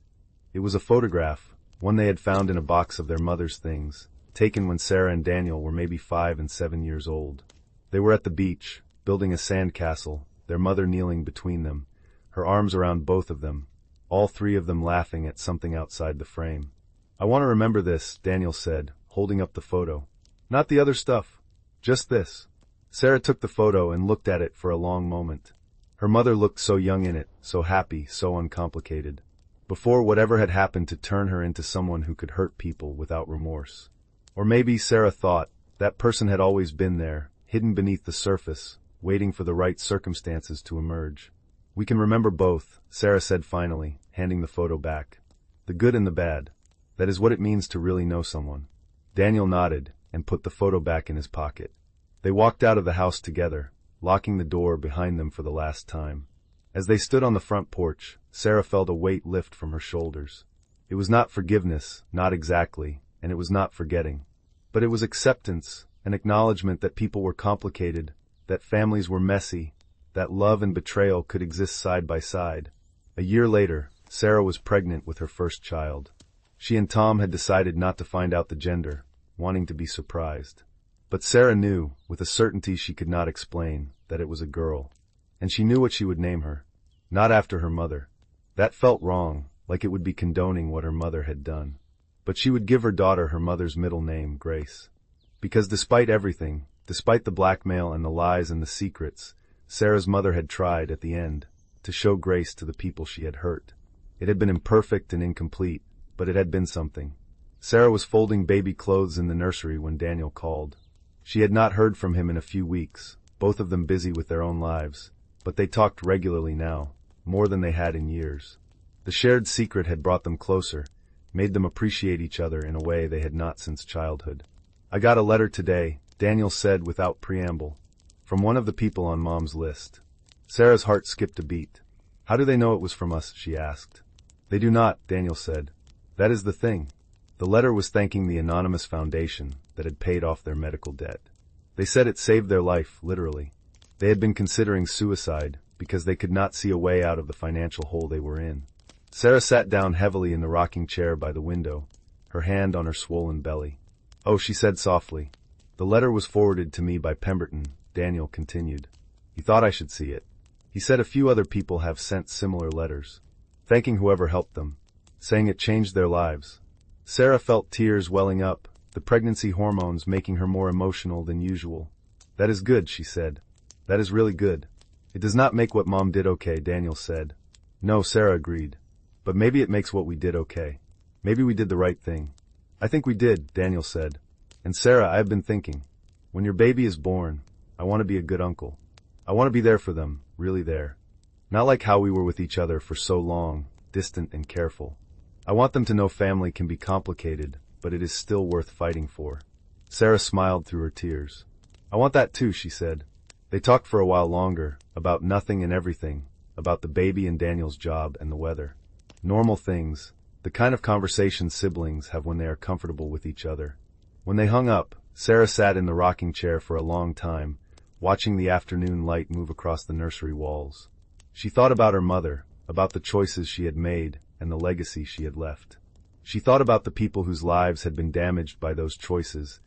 It was a photograph, one they had found in a box of their mother's things, taken when Sarah and Daniel were maybe 5 and 7 years old. They were at the beach, building a sandcastle, their mother kneeling between them, her arms around both of them, all 3 of them laughing at something outside the frame. "I want to remember this," Daniel said, holding up the photo. "Not the other stuff. Just this." Sarah took the photo and looked at it for a long moment. Her mother looked so young in it, so happy, so uncomplicated. Before whatever had happened to turn her into someone who could hurt people without remorse. Or maybe, Sarah thought, that person had always been there, hidden beneath the surface, waiting for the right circumstances to emerge. "We can remember both," Sarah said finally, handing the photo back. "The good and the bad. That is what it means to really know someone." Daniel nodded and put the photo back in his pocket. They walked out of the house together, locking the door behind them for the last time. As they stood on the front porch, Sarah felt a weight lift from her shoulders. It was not forgiveness, not exactly, and it was not forgetting. But it was acceptance, an acknowledgement that people were complicated, that families were messy, that love and betrayal could exist side by side. A year later, Sarah was pregnant with her first child. She and Tom had decided not to find out the gender, wanting to be surprised. But Sarah knew, with a certainty she could not explain, that it was a girl. And she knew what she would name her. Not after her mother. That felt wrong, like it would be condoning what her mother had done. But she would give her daughter her mother's middle name, Grace. Because despite everything, despite the blackmail and the lies and the secrets, Sarah's mother had tried, at the end, to show grace to the people she had hurt. It had been imperfect and incomplete, but it had been something. Sarah was folding baby clothes in the nursery when Daniel called. She had not heard from him in a few weeks, both of them busy with their own lives, but they talked regularly now, more than they had in years. The shared secret had brought them closer, made them appreciate each other in a way they had not since childhood. "I got a letter today," Daniel said without preamble, "from one of the people on Mom's list." Sarah's heart skipped a beat. "How do they know it was from us?" she asked. "They do not," Daniel said. "That is the thing. The letter was thanking the anonymous foundation that had paid off their medical debt. They said it saved their life, literally. They had been considering suicide because they could not see a way out of the financial hole they were in. Sarah sat down heavily in the rocking chair by the window, her hand on her swollen belly. "Oh," she said softly. "The letter was forwarded to me by Pemberton," Daniel continued. "He thought I should see it. He said a few other people have sent similar letters, thanking whoever helped them, saying it changed their lives." Sarah felt tears welling up, the pregnancy hormones making her more emotional than usual. "That is good," she said. "That is really good." "It does not make what Mom did okay," Daniel said. "No," Sarah agreed. "But maybe it makes what we did okay. Maybe we did the right thing." "I think we did," Daniel said. "And Sarah, I have been thinking, when your baby is born, I want to be a good uncle. I want to be there for them, really there. Not like how we were with each other for so long, distant and careful. I want them to know family can be complicated, but it is still worth fighting for." Sarah smiled through her tears. "I want that too," she said. They talked for a while longer, about nothing and everything, about the baby and Daniel's job and the weather. Normal things, the kind of conversations siblings have when they are comfortable with each other. When they hung up, Sarah sat in the rocking chair for a long time, watching the afternoon light move across the nursery walls. She thought about her mother, about the choices she had made, and the legacy she had left. She thought about the people whose lives had been damaged by those choices,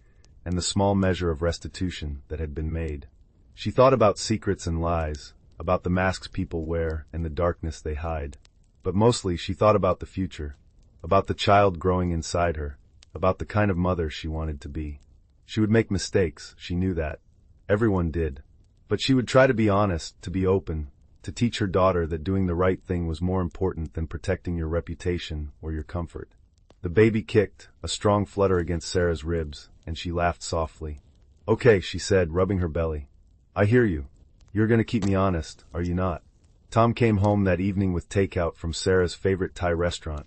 and the small measure of restitution that had been made. She thought about secrets and lies, about the masks people wear and the darkness they hide. But mostly she thought about the future, about the child growing inside her, about the kind of mother she wanted to be. She would make mistakes, she knew that. Everyone did. But she would try to be honest, to be open, to teach her daughter that doing the right thing was more important than protecting your reputation or your comfort. The baby kicked, a strong flutter against Sarah's ribs, and she laughed softly. "Okay," she said, rubbing her belly. "I hear you. You're going to keep me honest, are you not?" Tom came home that evening with takeout from Sarah's favorite Thai restaurant,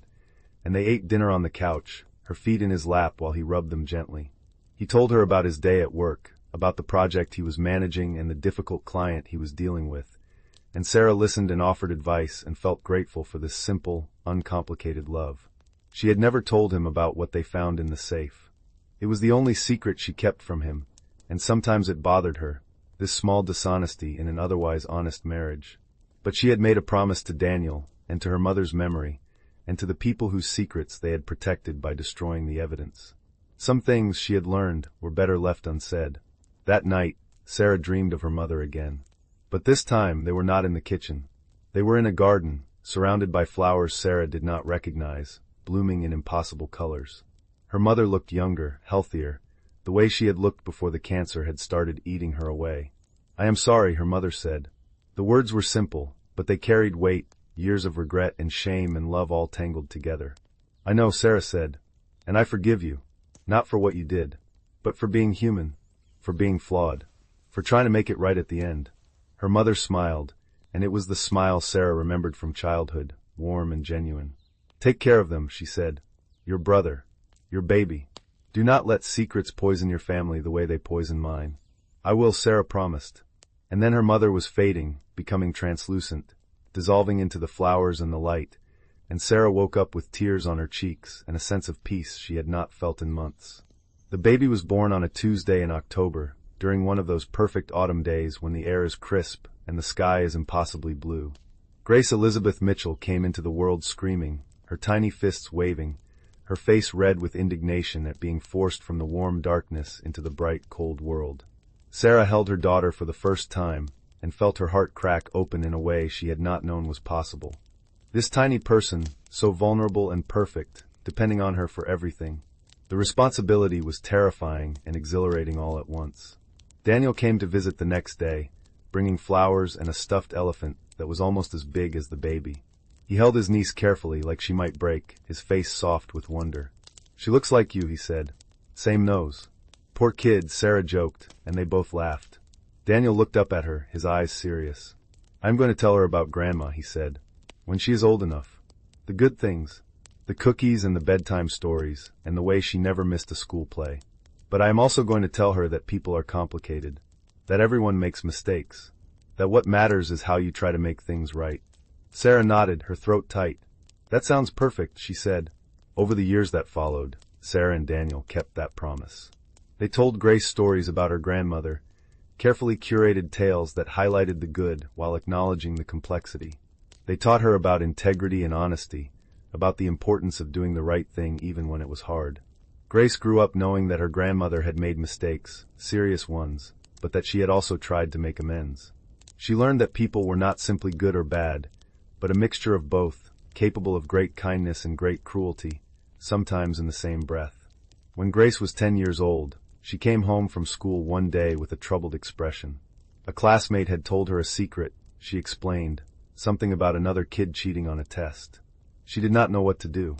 and they ate dinner on the couch, her feet in his lap while he rubbed them gently. He told her about his day at work, about the project he was managing and the difficult client he was dealing with, and Sarah listened and offered advice and felt grateful for this simple, uncomplicated love. She had never told him about what they found in the safe. It was the only secret she kept from him, and sometimes it bothered her, this small dishonesty in an otherwise honest marriage. But she had made a promise to Daniel, and to her mother's memory, and to the people whose secrets they had protected by destroying the evidence. Some things she had learned were better left unsaid. That night, Sarah dreamed of her mother again. But this time they were not in the kitchen. They were in a garden, surrounded by flowers Sarah did not recognize, blooming in impossible colors. Her mother looked younger, healthier, the way she had looked before the cancer had started eating her away. "I am sorry," her mother said. The words were simple, but they carried weight, years of regret and shame and love all tangled together. "I know," Sarah said, "and I forgive you, not for what you did, but for being human, for being flawed, for trying to make it right at the end." Her mother smiled, and it was the smile Sarah remembered from childhood, warm and genuine. "Take care of them," she said. "Your brother, your baby. Do not let secrets poison your family the way they poison mine." "I will," Sarah promised. And then her mother was fading, becoming translucent, dissolving into the flowers and the light, and Sarah woke up with tears on her cheeks and a sense of peace she had not felt in months. The baby was born on a Tuesday in October, during one of those perfect autumn days when the air is crisp and the sky is impossibly blue. Grace Elizabeth Mitchell came into the world screaming, her tiny fists waving, her face red with indignation at being forced from the warm darkness into the bright, cold world. Sarah held her daughter for the first time and felt her heart crack open in a way she had not known was possible. This tiny person, so vulnerable and perfect, depending on her for everything. The responsibility was terrifying and exhilarating all at once. Daniel came to visit the next day, bringing flowers and a stuffed elephant that was almost as big as the baby. He held his niece carefully, like she might break, his face soft with wonder. "She looks like you," he said. "Same nose." "Poor kid," Sarah joked, and they both laughed. Daniel looked up at her, his eyes serious. "I'm going to tell her about Grandma," he said, "when she is old enough. The good things, the cookies and the bedtime stories, and the way she never missed a school play. But I am also going to tell her that people are complicated, that everyone makes mistakes, that what matters is how you try to make things right." Sarah nodded, her throat tight. "That sounds perfect," she said. Over the years that followed, Sarah and Daniel kept that promise. They told Grace stories about her grandmother, carefully curated tales that highlighted the good while acknowledging the complexity. They taught her about integrity and honesty, about the importance of doing the right thing even when it was hard. Grace grew up knowing that her grandmother had made mistakes, serious ones, but that she had also tried to make amends. She learned that people were not simply good or bad, but a mixture of both, capable of great kindness and great cruelty, sometimes in the same breath. When Grace was 10 years old, she came home from school one day with a troubled expression. A classmate had told her a secret, she explained, something about another kid cheating on a test. She did not know what to do.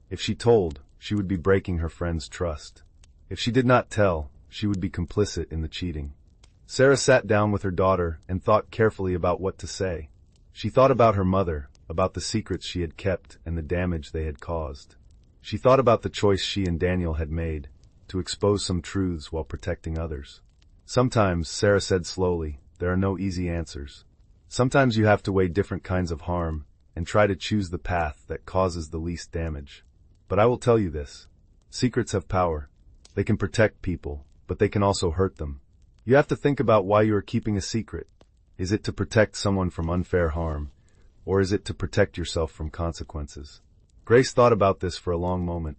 If she told, she would be breaking her friend's trust. If she did not tell, she would be complicit in the cheating. Sarah sat down with her daughter and thought carefully about what to say. She thought about her mother, about the secrets she had kept and the damage they had caused. She thought about the choice she and Daniel had made, to expose some truths while protecting others. Sometimes, Sarah said slowly, there are no easy answers. Sometimes you have to weigh different kinds of harm and try to choose the path that causes the least damage. But I will tell you this. Secrets have power. They can protect people, but they can also hurt them. You have to think about why you are keeping a secret. Is it to protect someone from unfair harm, or is it to protect yourself from consequences? Grace thought about this for a long moment.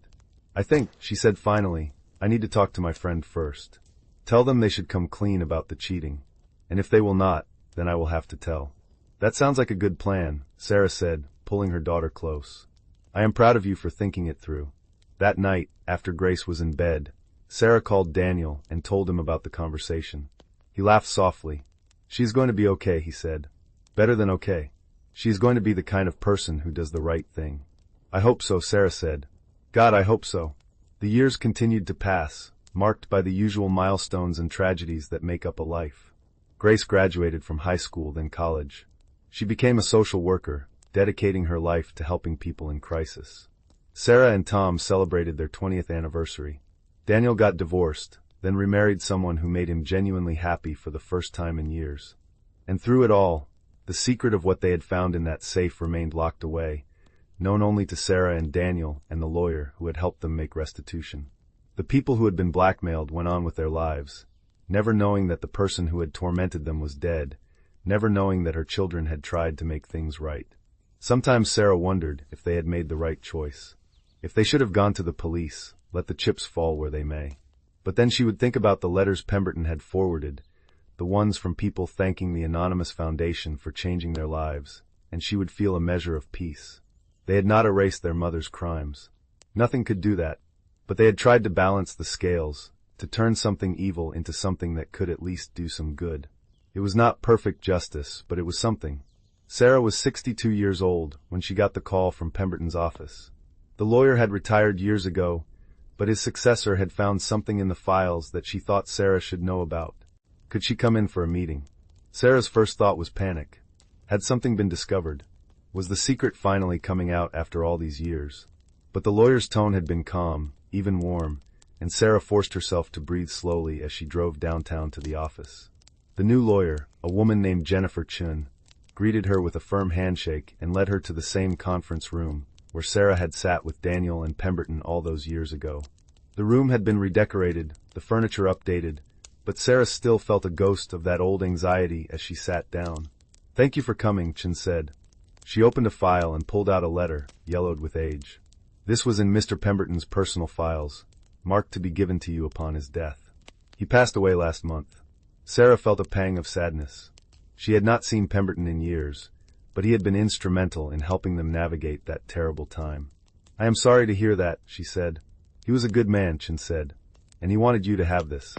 I think, she said finally, I need to talk to my friend first. Tell them they should come clean about the cheating. And if they will not, then I will have to tell. That sounds like a good plan, Sarah said, pulling her daughter close. I am proud of you for thinking it through. That night, after Grace was in bed, Sarah called Daniel and told him about the conversation. He laughed softly. She is going to be okay, he said. Better than okay. She is going to be the kind of person who does the right thing. I hope so, Sarah said. God, I hope so. The years continued to pass, marked by the usual milestones and tragedies that make up a life. Grace graduated from high school, then college. She became a social worker, dedicating her life to helping people in crisis. Sarah and Tom celebrated their 20th anniversary. Daniel got divorced, then remarried someone who made him genuinely happy for the first time in years. And through it all, the secret of what they had found in that safe remained locked away, known only to Sarah and Daniel and the lawyer who had helped them make restitution. The people who had been blackmailed went on with their lives, never knowing that the person who had tormented them was dead, never knowing that her children had tried to make things right. Sometimes Sarah wondered if they had made the right choice. If they should have gone to the police, let the chips fall where they may. But then she would think about the letters Pemberton had forwarded, the ones from people thanking the anonymous foundation for changing their lives, and she would feel a measure of peace. They had not erased their mother's crimes. Nothing could do that, but they had tried to balance the scales, to turn something evil into something that could at least do some good. It was not perfect justice, but it was something. Sarah was 62 years old when she got the call from Pemberton's office. The lawyer had retired years ago, but his successor had found something in the files that she thought Sarah should know about. Could she come in for a meeting? Sarah's first thought was panic. Had something been discovered? Was the secret finally coming out after all these years? But the lawyer's tone had been calm, even warm, and Sarah forced herself to breathe slowly as she drove downtown to the office. The new lawyer, a woman named Jennifer Chun, greeted her with a firm handshake and led her to the same conference room where Sarah had sat with Daniel and Pemberton all those years ago. The room had been redecorated, the furniture updated, but Sarah still felt a ghost of that old anxiety as she sat down. Thank you for coming, Chun said. She opened a file and pulled out a letter, yellowed with age. This was in Mr. Pemberton's personal files, marked to be given to you upon his death. He passed away last month. Sarah felt a pang of sadness. She had not seen Pemberton in years, but he had been instrumental in helping them navigate that terrible time. I am sorry to hear that, she said. He was a good man, Chun said, and he wanted you to have this.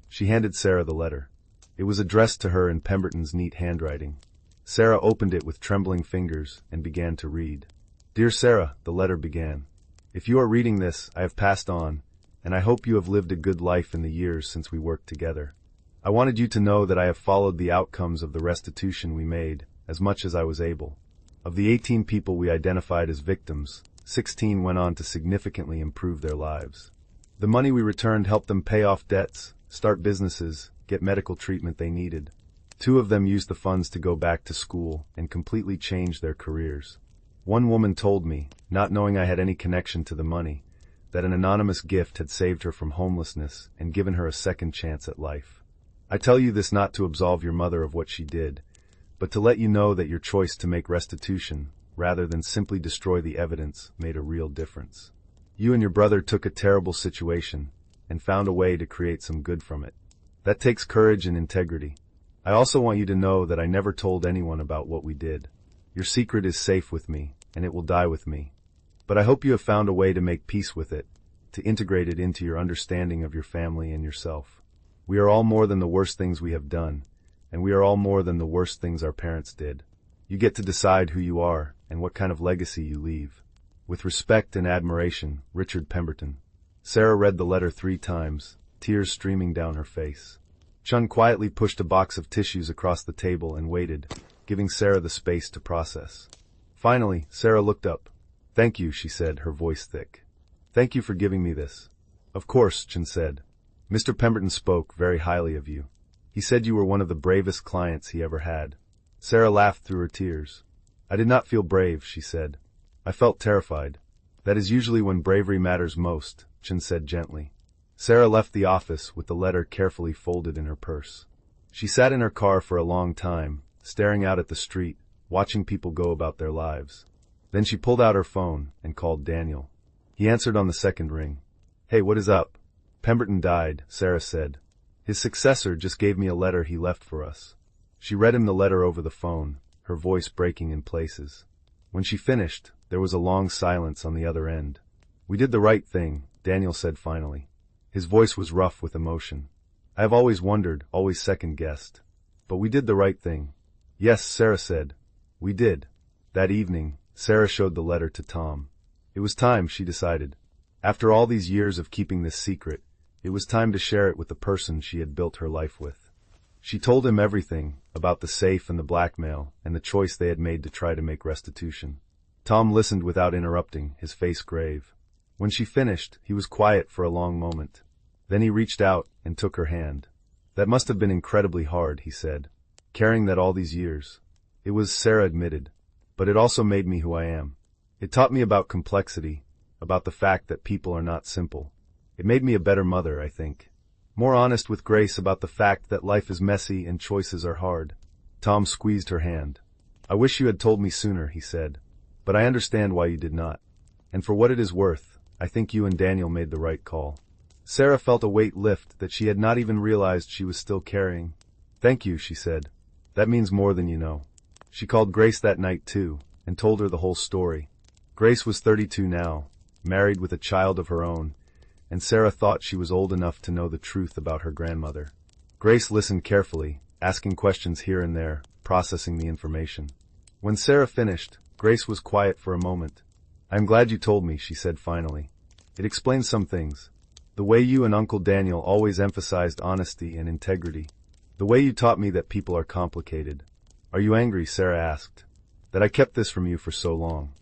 She handed Sarah the letter. It was addressed to her in Pemberton's neat handwriting. Sarah opened it with trembling fingers and began to read. Dear Sarah, the letter began. If you are reading this, I have passed on, and I hope you have lived a good life in the years since we worked together. I wanted you to know that I have followed the outcomes of the restitution we made, as much as I was able. Of the 18 people we identified as victims, 16 went on to significantly improve their lives. The money we returned helped them pay off debts, start businesses, get medical treatment they needed. 2 of them used the funds to go back to school and completely change their careers. One woman told me, not knowing I had any connection to the money, that an anonymous gift had saved her from homelessness and given her a second chance at life. I tell you this not to absolve your mother of what she did, but to let you know that your choice to make restitution, rather than simply destroy the evidence, made a real difference. You and your brother took a terrible situation and found a way to create some good from it. That takes courage and integrity. I also want you to know that I never told anyone about what we did. Your secret is safe with me, and it will die with me. But I hope you have found a way to make peace with it, to integrate it into your understanding of your family and yourself. We are all more than the worst things we have done, and we are all more than the worst things our parents did. You get to decide who you are and what kind of legacy you leave. With respect and admiration, Richard Pemberton. Sarah read the letter 3 times, tears streaming down her face. Chun quietly pushed a box of tissues across the table and waited, giving Sarah the space to process. Finally, Sarah looked up. "Thank you," she said, her voice thick. "Thank you for giving me this." "Of course," Chun said. "Mr. Pemberton spoke very highly of you. He said you were one of the bravest clients he ever had." Sarah laughed through her tears. "I did not feel brave," she said. "I felt terrified." "That is usually when bravery matters most," Chun said gently. Sarah left the office with the letter carefully folded in her purse. She sat in her car for a long time, staring out at the street, watching people go about their lives. Then she pulled out her phone and called Daniel. He answered on the second ring. "Hey, what is up?" "Pemberton died," Sarah said. "His successor just gave me a letter he left for us." She read him the letter over the phone, her voice breaking in places. When she finished, there was a long silence on the other end. "We did the right thing," Daniel said finally. His voice was rough with emotion. "I have always wondered, always second-guessed. But we did the right thing." "Yes," Sarah said. "We did." That evening, Sarah showed the letter to Tom. It was time, she decided. After all these years of keeping this secret, it was time to share it with the person she had built her life with. She told him everything, about the safe and the blackmail, and the choice they had made to try to make restitution. Tom listened without interrupting, his face grave. When she finished, he was quiet for a long moment. Then he reached out and took her hand. "That must have been incredibly hard," he said. "Carrying that all these years." "It was," Sarah admitted. "But it also made me who I am. It taught me about complexity, about the fact that people are not simple. It made me a better mother, I think. More honest with Grace about the fact that life is messy and choices are hard." Tom squeezed her hand. "I wish you had told me sooner," he said. "But I understand why you did not. And for what it is worth, I think you and Daniel made the right call." Sarah felt a weight lift that she had not even realized she was still carrying. "Thank you," she said. "That means more than you know." She called Grace that night too, and told her the whole story. Grace was 32 now, married with a child of her own, and Sarah thought she was old enough to know the truth about her grandmother. Grace listened carefully, asking questions here and there, processing the information. When Sarah finished, Grace was quiet for a moment. "I'm glad you told me," she said finally. "It explains some things. The way you and Uncle Daniel always emphasized honesty and integrity. The way you taught me that people are complicated." "Are you angry?" Sarah asked. "That I kept this from you for so long?"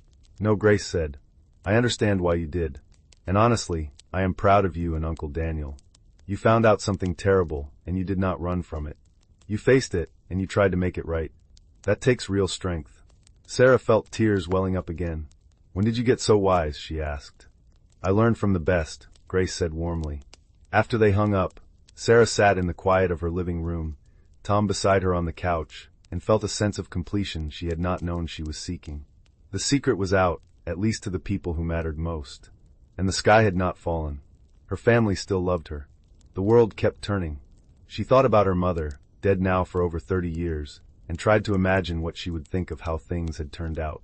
"No," Grace said. "I understand why you did. And honestly, I am proud of you and Uncle Daniel. You found out something terrible, and you did not run from it. You faced it, and you tried to make it right. That takes real strength." Sarah felt tears welling up again. "When did you get so wise?" she asked. "I learned from the best," Grace said warmly. After they hung up, Sarah sat in the quiet of her living room, Tom beside her on the couch, and felt a sense of completion she had not known she was seeking. The secret was out, at least to the people who mattered most. And the sky had not fallen. Her family still loved her. The world kept turning. She thought about her mother, dead now for over 30 years, and tried to imagine what she would think of how things had turned out.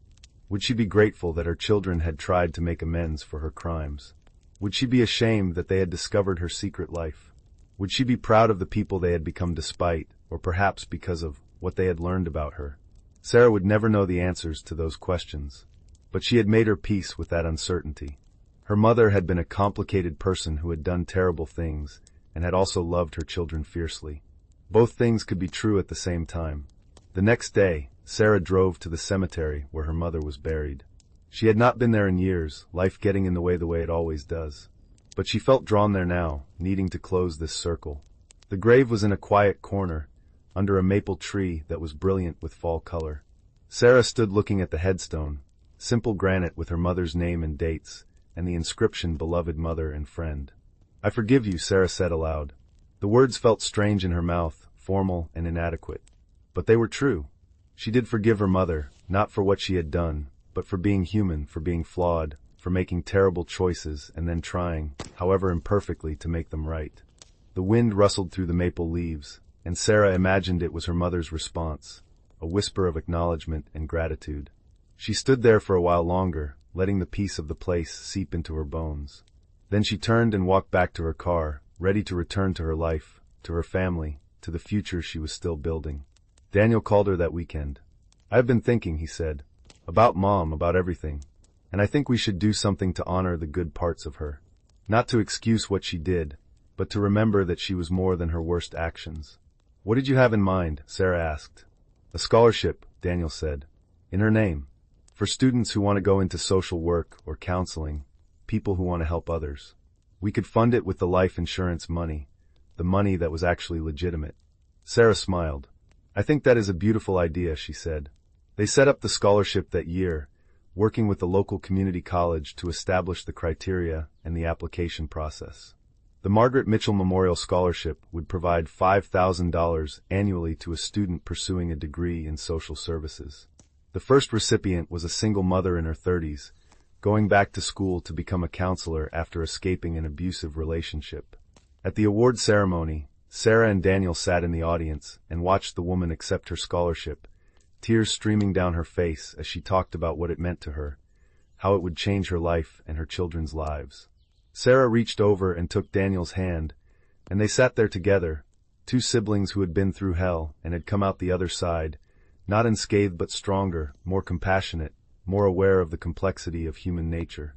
Would she be grateful that her children had tried to make amends for her crimes? Would she be ashamed that they had discovered her secret life? Would she be proud of the people they had become despite, or perhaps because of, what they had learned about her? Sarah would never know the answers to those questions. But she had made her peace with that uncertainty. Her mother had been a complicated person who had done terrible things, and had also loved her children fiercely. Both things could be true at the same time. The next day, Sarah drove to the cemetery where her mother was buried. She had not been there in years, life getting in the way it always does. But she felt drawn there now, needing to close this circle. The grave was in a quiet corner, under a maple tree that was brilliant with fall color. Sarah stood looking at the headstone, simple granite with her mother's name and dates, and the inscription "Beloved Mother and Friend." "I forgive you," Sarah said aloud. The words felt strange in her mouth, formal and inadequate. But they were true. She did forgive her mother, not for what she had done, but for being human, for being flawed, for making terrible choices and then trying, however imperfectly, to make them right. The wind rustled through the maple leaves, and Sarah imagined it was her mother's response, a whisper of acknowledgement and gratitude. She stood there for a while longer, letting the peace of the place seep into her bones. Then she turned and walked back to her car, ready to return to her life, to her family, to the future she was still building. Daniel called her that weekend. "I've been thinking," he said, "about Mom, about everything. And I think we should do something to honor the good parts of her. Not to excuse what she did, but to remember that she was more than her worst actions." "What did you have in mind?" Sarah asked. "A scholarship," Daniel said. "In her name. For students who want to go into social work or counseling, people who want to help others. We could fund it with the life insurance money, the money that was actually legitimate." Sarah smiled. "I think that is a beautiful idea," she said. They set up the scholarship that year, working with the local community college to establish the criteria and the application process. The Margaret Mitchell Memorial Scholarship would provide $5,000 annually to a student pursuing a degree in social services. The first recipient was a single mother in her 30s, going back to school to become a counselor after escaping an abusive relationship. At the award ceremony, Sarah and Daniel sat in the audience and watched the woman accept her scholarship, tears streaming down her face as she talked about what it meant to her, how it would change her life and her children's lives. Sarah reached over and took Daniel's hand, and they sat there together, two siblings who had been through hell and had come out the other side, not unscathed but stronger, more compassionate, more aware of the complexity of human nature.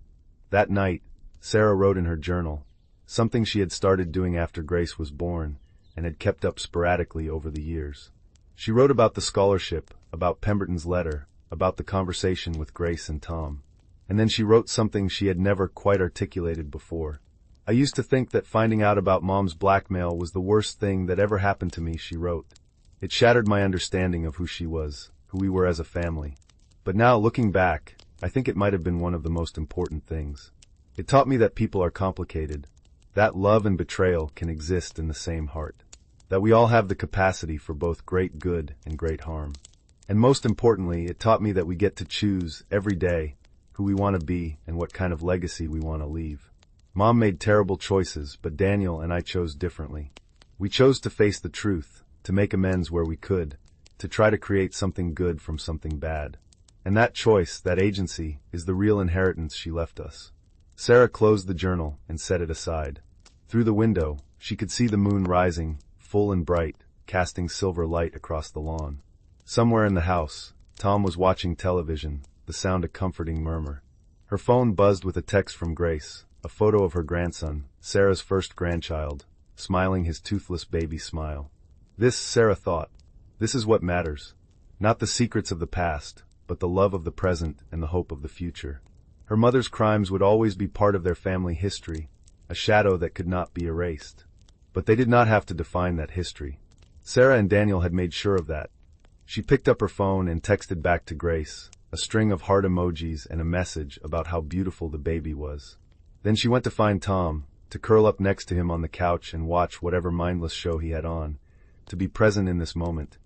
That night, Sarah wrote in her journal, something she had started doing after Grace was born and had kept up sporadically over the years. She wrote about the scholarship, about Pemberton's letter, about the conversation with Grace and Tom. And then she wrote something she had never quite articulated before. "I used to think that finding out about Mom's blackmail was the worst thing that ever happened to me," she wrote. "It shattered my understanding of who she was, who we were as a family. But now, looking back, I think it might have been one of the most important things. It taught me that people are complicated, that love and betrayal can exist in the same heart, that we all have the capacity for both great good and great harm. And most importantly, it taught me that we get to choose, every day, who we want to be and what kind of legacy we want to leave. Mom made terrible choices, but Daniel and I chose differently. We chose to face the truth, to make amends where we could, to try to create something good from something bad. And that choice, that agency, is the real inheritance she left us." Sarah closed the journal and set it aside. Through the window, she could see the moon rising, full and bright, casting silver light across the lawn. Somewhere in the house, Tom was watching television, the sound a comforting murmur. Her phone buzzed with a text from Grace, a photo of her grandson, Sarah's first grandchild, smiling his toothless baby smile. This, Sarah thought, this is what matters. Not the secrets of the past, but the love of the present and the hope of the future. Her mother's crimes would always be part of their family history, a shadow that could not be erased. But they did not have to define that history. Sarah and Daniel had made sure of that. She picked up her phone and texted back to Grace, a string of heart emojis and a message about how beautiful the baby was. Then she went to find Tom, to curl up next to him on the couch and watch whatever mindless show he had on, to be present in this moment,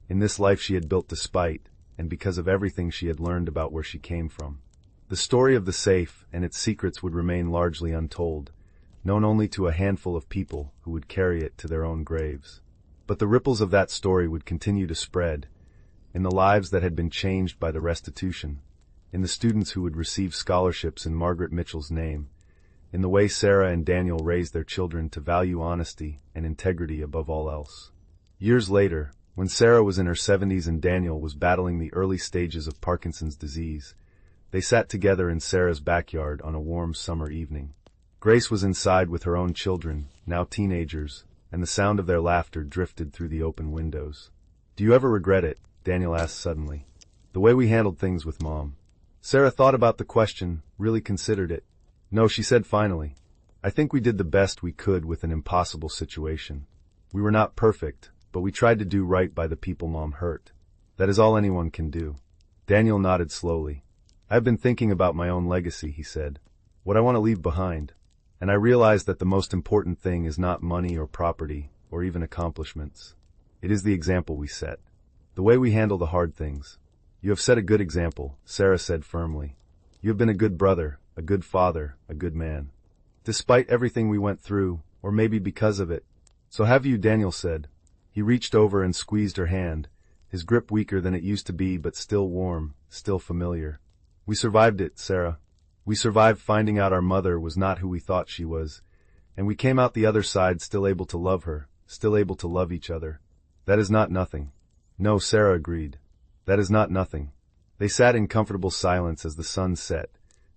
in this life she had built despite, and because of everything she had learned about where she came from. The story of the safe and its secrets would remain largely untold, known only to a handful of people who would carry it to their own graves. But the ripples of that story would continue to spread, in the lives that had been changed by the restitution, in the students who would receive scholarships in Margaret Mitchell's name, in the way Sarah and Daniel raised their children to value honesty and integrity above all else. Years later, when Sarah was in her 70s and Daniel was battling the early stages of Parkinson's disease, they sat together in Sarah's backyard on a warm summer evening. Grace was inside with her own children, now teenagers, and the sound of their laughter drifted through the open windows. "Do you ever regret it?" Daniel asked suddenly. "The way we handled things with Mom?" Sarah thought about the question, really considered it. "No," she said finally. "I think we did the best we could with an impossible situation. We were not perfect, but we tried to do right by the people Mom hurt. That is all anyone can do." Daniel nodded slowly. "I've been thinking about my own legacy," he said. what I want to leave behind. And I realize that the most important thing is not money or property or even accomplishments. It is the example we set. The way we handle the hard things. You have set a good example, Sarah said firmly. You have been a good brother, a good father, a good man. Despite everything we went through, or maybe because of it. So have you, Daniel said. He reached over and squeezed her hand, his grip weaker than it used to be but still warm, still familiar. We survived it, Sarah. We survived finding out our mother was not who we thought she was, and we came out the other side still able to love her, still able to love each other. That is not nothing. No, Sarah agreed. That is not nothing. They sat in comfortable silence as the sun set,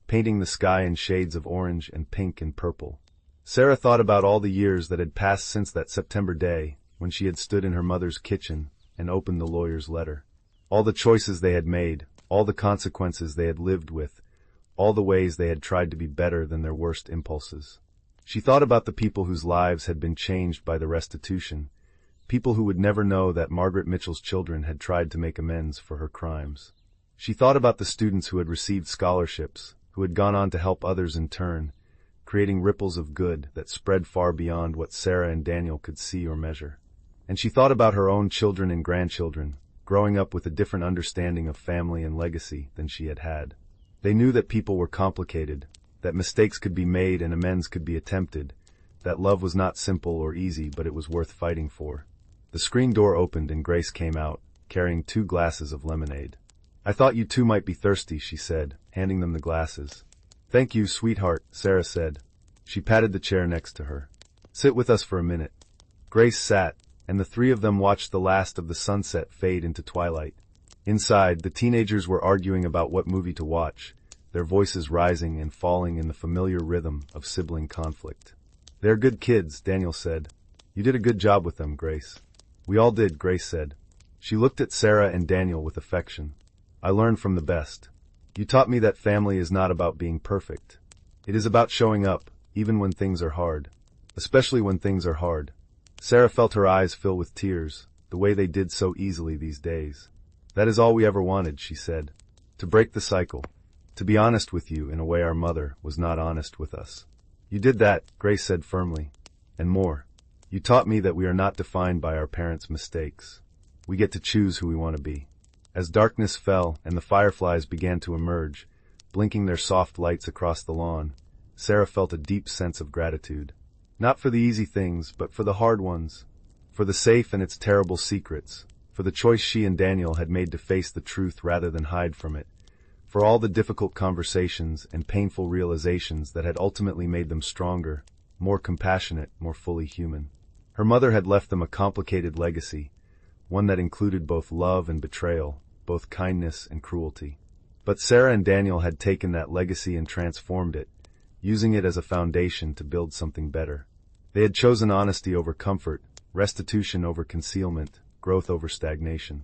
painting the sky in shades of orange and pink and purple. Sarah thought about all the years that had passed since that September day when she had stood in her mother's kitchen and opened the lawyer's letter. All the choices they had made, all the consequences they had lived with, all the ways they had tried to be better than their worst impulses. She thought about the people whose lives had been changed by the restitution, people who would never know that Margaret Mitchell's children had tried to make amends for her crimes. She thought about the students who had received scholarships, who had gone on to help others in turn, creating ripples of good that spread far beyond what Sarah and Daniel could see or measure. And she thought about her own children and grandchildren, growing up with a different understanding of family and legacy than she had had. They knew that people were complicated, that mistakes could be made and amends could be attempted, that love was not simple or easy, but it was worth fighting for. The screen door opened and Grace came out, carrying 2 glasses of lemonade. I thought you two might be thirsty, she said, handing them the glasses. Thank you, sweetheart, Sarah said. She patted the chair next to her. Sit with us for a minute. Grace sat, and the 3 of them watched the last of the sunset fade into twilight. Inside, the teenagers were arguing about what movie to watch, their voices rising and falling in the familiar rhythm of sibling conflict. They're good kids, Daniel said. You did a good job with them, Grace. We all did, Grace said. She looked at Sarah and Daniel with affection. I learned from the best. You taught me that family is not about being perfect. It is about showing up, even when things are hard. Especially when things are hard. Sarah felt her eyes fill with tears, the way they did so easily these days. That is all we ever wanted, she said. To break the cycle. To be honest with you in a way our mother was not honest with us. You did that, Grace said firmly. And more. You taught me that we are not defined by our parents' mistakes. We get to choose who we want to be. As darkness fell and the fireflies began to emerge, blinking their soft lights across the lawn, Sarah felt a deep sense of gratitude. Not for the easy things, but for the hard ones. For the safe and its terrible secrets. For the choice she and Daniel had made to face the truth rather than hide from it. For all the difficult conversations and painful realizations that had ultimately made them stronger, more compassionate, more fully human. Her mother had left them a complicated legacy, one that included both love and betrayal, both kindness and cruelty. But Sarah and Daniel had taken that legacy and transformed it, using it as a foundation to build something better. They had chosen honesty over comfort, restitution over concealment, growth over stagnation.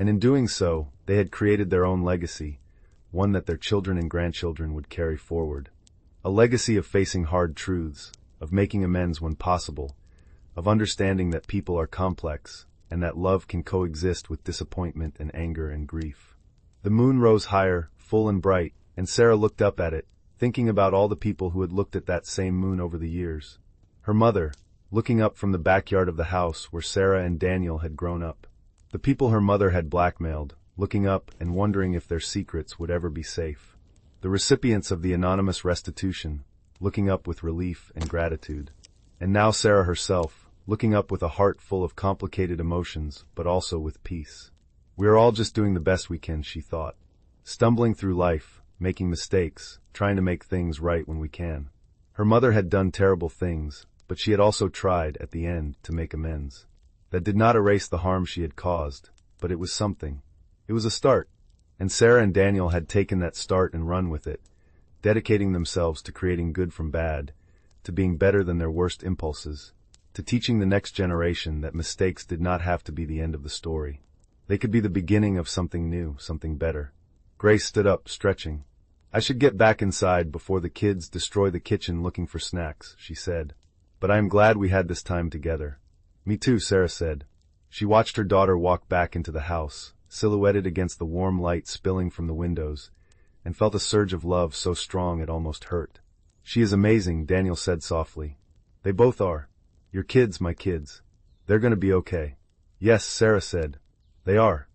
And in doing so, they had created their own legacy, one that their children and grandchildren would carry forward. A legacy of facing hard truths, of making amends when possible, of understanding that people are complex, and that love can coexist with disappointment and anger and grief. The moon rose higher, full and bright, and Sarah looked up at it, thinking about all the people who had looked at that same moon over the years. Her mother, looking up from the backyard of the house where Sarah and Daniel had grown up. The people her mother had blackmailed, looking up and wondering if their secrets would ever be safe. The recipients of the anonymous restitution, looking up with relief and gratitude. And now Sarah herself, looking up with a heart full of complicated emotions, but also with peace. We are all just doing the best we can, she thought. Stumbling through life, making mistakes, trying to make things right when we can. Her mother had done terrible things, but she had also tried, at the end, to make amends. That did not erase the harm she had caused, but it was something. It was a start, and Sarah and Daniel had taken that start and run with it, dedicating themselves to creating good from bad, to being better than their worst impulses, to teaching the next generation that mistakes did not have to be the end of the story. They could be the beginning of something new, something better. Grace stood up, stretching. I should get back inside before the kids destroy the kitchen looking for snacks, she said. But I am glad we had this time together. Me too, Sarah said. She watched her daughter walk back into the house, silhouetted against the warm light spilling from the windows, and felt a surge of love so strong it almost hurt. She is amazing, Daniel said softly. They both are. Your kids, my kids. They're gonna be okay. Yes, Sarah said. They are.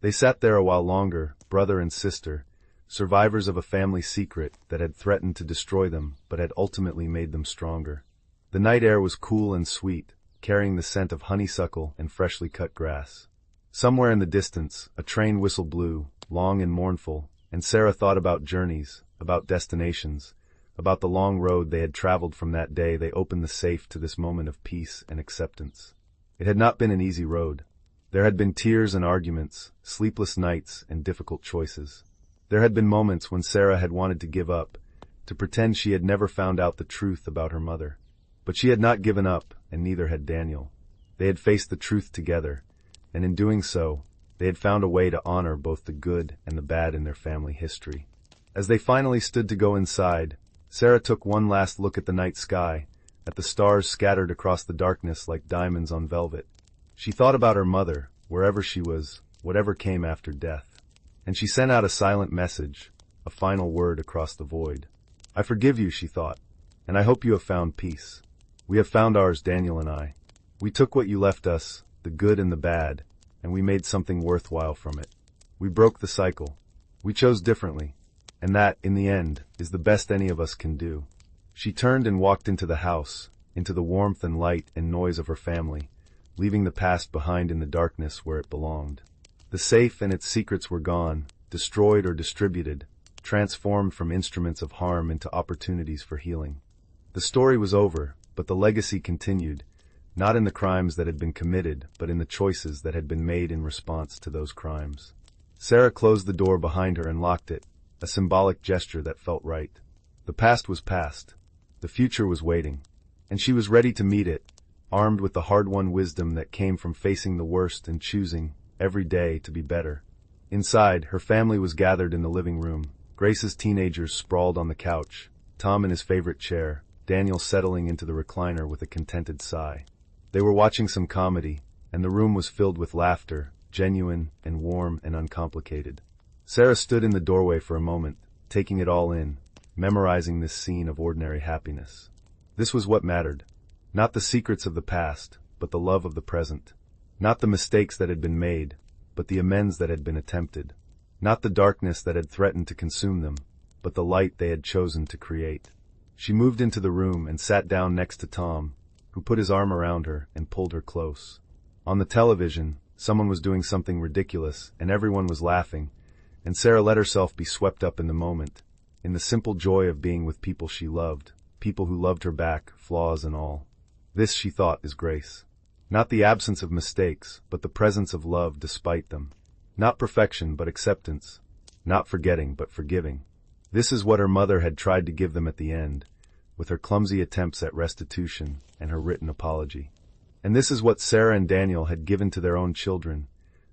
They sat there a while longer, brother and sister, survivors of a family secret that had threatened to destroy them but had ultimately made them stronger. The night air was cool and sweet, carrying the scent of honeysuckle and freshly cut grass. Somewhere in the distance, a train whistle blew, long and mournful, and Sarah thought about journeys, about destinations, about the long road they had traveled from that day they opened the safe to this moment of peace and acceptance. It had not been an easy road. There had been tears and arguments, sleepless nights and difficult choices. There had been moments when Sarah had wanted to give up, to pretend she had never found out the truth about her mother. But she had not given up, and neither had Daniel. They had faced the truth together, and in doing so, they had found a way to honor both the good and the bad in their family history. As they finally stood to go inside, Sarah took one last look at the night sky, at the stars scattered across the darkness like diamonds on velvet. She thought about her mother, wherever she was, whatever came after death. And she sent out a silent message, a final word across the void. I forgive you, she thought, and I hope you have found peace. We have found ours, Daniel and I. We took what you left us, the good and the bad, and we made something worthwhile from it. We broke the cycle. We chose differently. And that, in the end, is the best any of us can do. She turned and walked into the house, into the warmth and light and noise of her family, leaving the past behind in the darkness where it belonged. The safe and its secrets were gone, destroyed or distributed, transformed from instruments of harm into opportunities for healing. The story was over, but the legacy continued, not in the crimes that had been committed, but in the choices that had been made in response to those crimes. Sarah closed the door behind her and locked it, a symbolic gesture that felt right. The past was past. The future was waiting. And she was ready to meet it, armed with the hard-won wisdom that came from facing the worst and choosing, every day, to be better. Inside, her family was gathered in the living room. Grace's teenagers sprawled on the couch, Tom in his favorite chair, Daniel settling into the recliner with a contented sigh. They were watching some comedy, and the room was filled with laughter, genuine and warm and uncomplicated. Sarah stood in the doorway for a moment, taking it all in, memorizing this scene of ordinary happiness. This was what mattered. Not the secrets of the past, but the love of the present. Not the mistakes that had been made, but the amends that had been attempted. Not the darkness that had threatened to consume them, but the light they had chosen to create. She moved into the room and sat down next to Tom, who put his arm around her and pulled her close. On the television, someone was doing something ridiculous, and everyone was laughing, and Sarah let herself be swept up in the moment, in the simple joy of being with people she loved, people who loved her back, flaws and all. This, she thought, is grace. Not the absence of mistakes, but the presence of love despite them. Not perfection, but acceptance. Not forgetting, but forgiving. This is what her mother had tried to give them at the end, with her clumsy attempts at restitution and her written apology. And this is what Sarah and Daniel had given to their own children,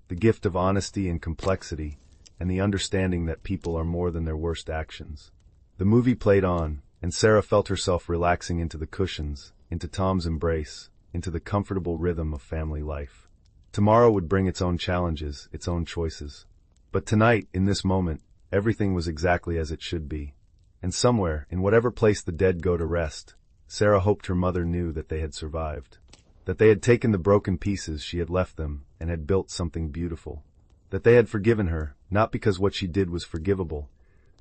the gift of honesty and complexity, and the understanding that people are more than their worst actions. The movie played on, and Sarah felt herself relaxing into the cushions, into Tom's embrace, into the comfortable rhythm of family life. Tomorrow would bring its own challenges, its own choices. But tonight, in this moment, everything was exactly as it should be. And somewhere, in whatever place the dead go to rest, Sarah hoped her mother knew that they had survived. That they had taken the broken pieces she had left them and had built something beautiful. That they had forgiven her, not because what she did was forgivable,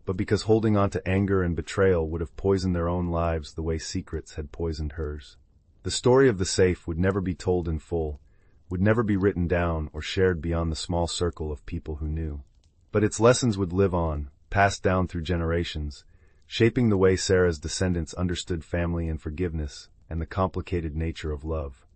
but because holding on to anger and betrayal would have poisoned their own lives the way secrets had poisoned hers. The story of the safe would never be told in full, would never be written down or shared beyond the small circle of people who knew. But its lessons would live on, passed down through generations, shaping the way Sarah's descendants understood family and forgiveness and the complicated nature of love.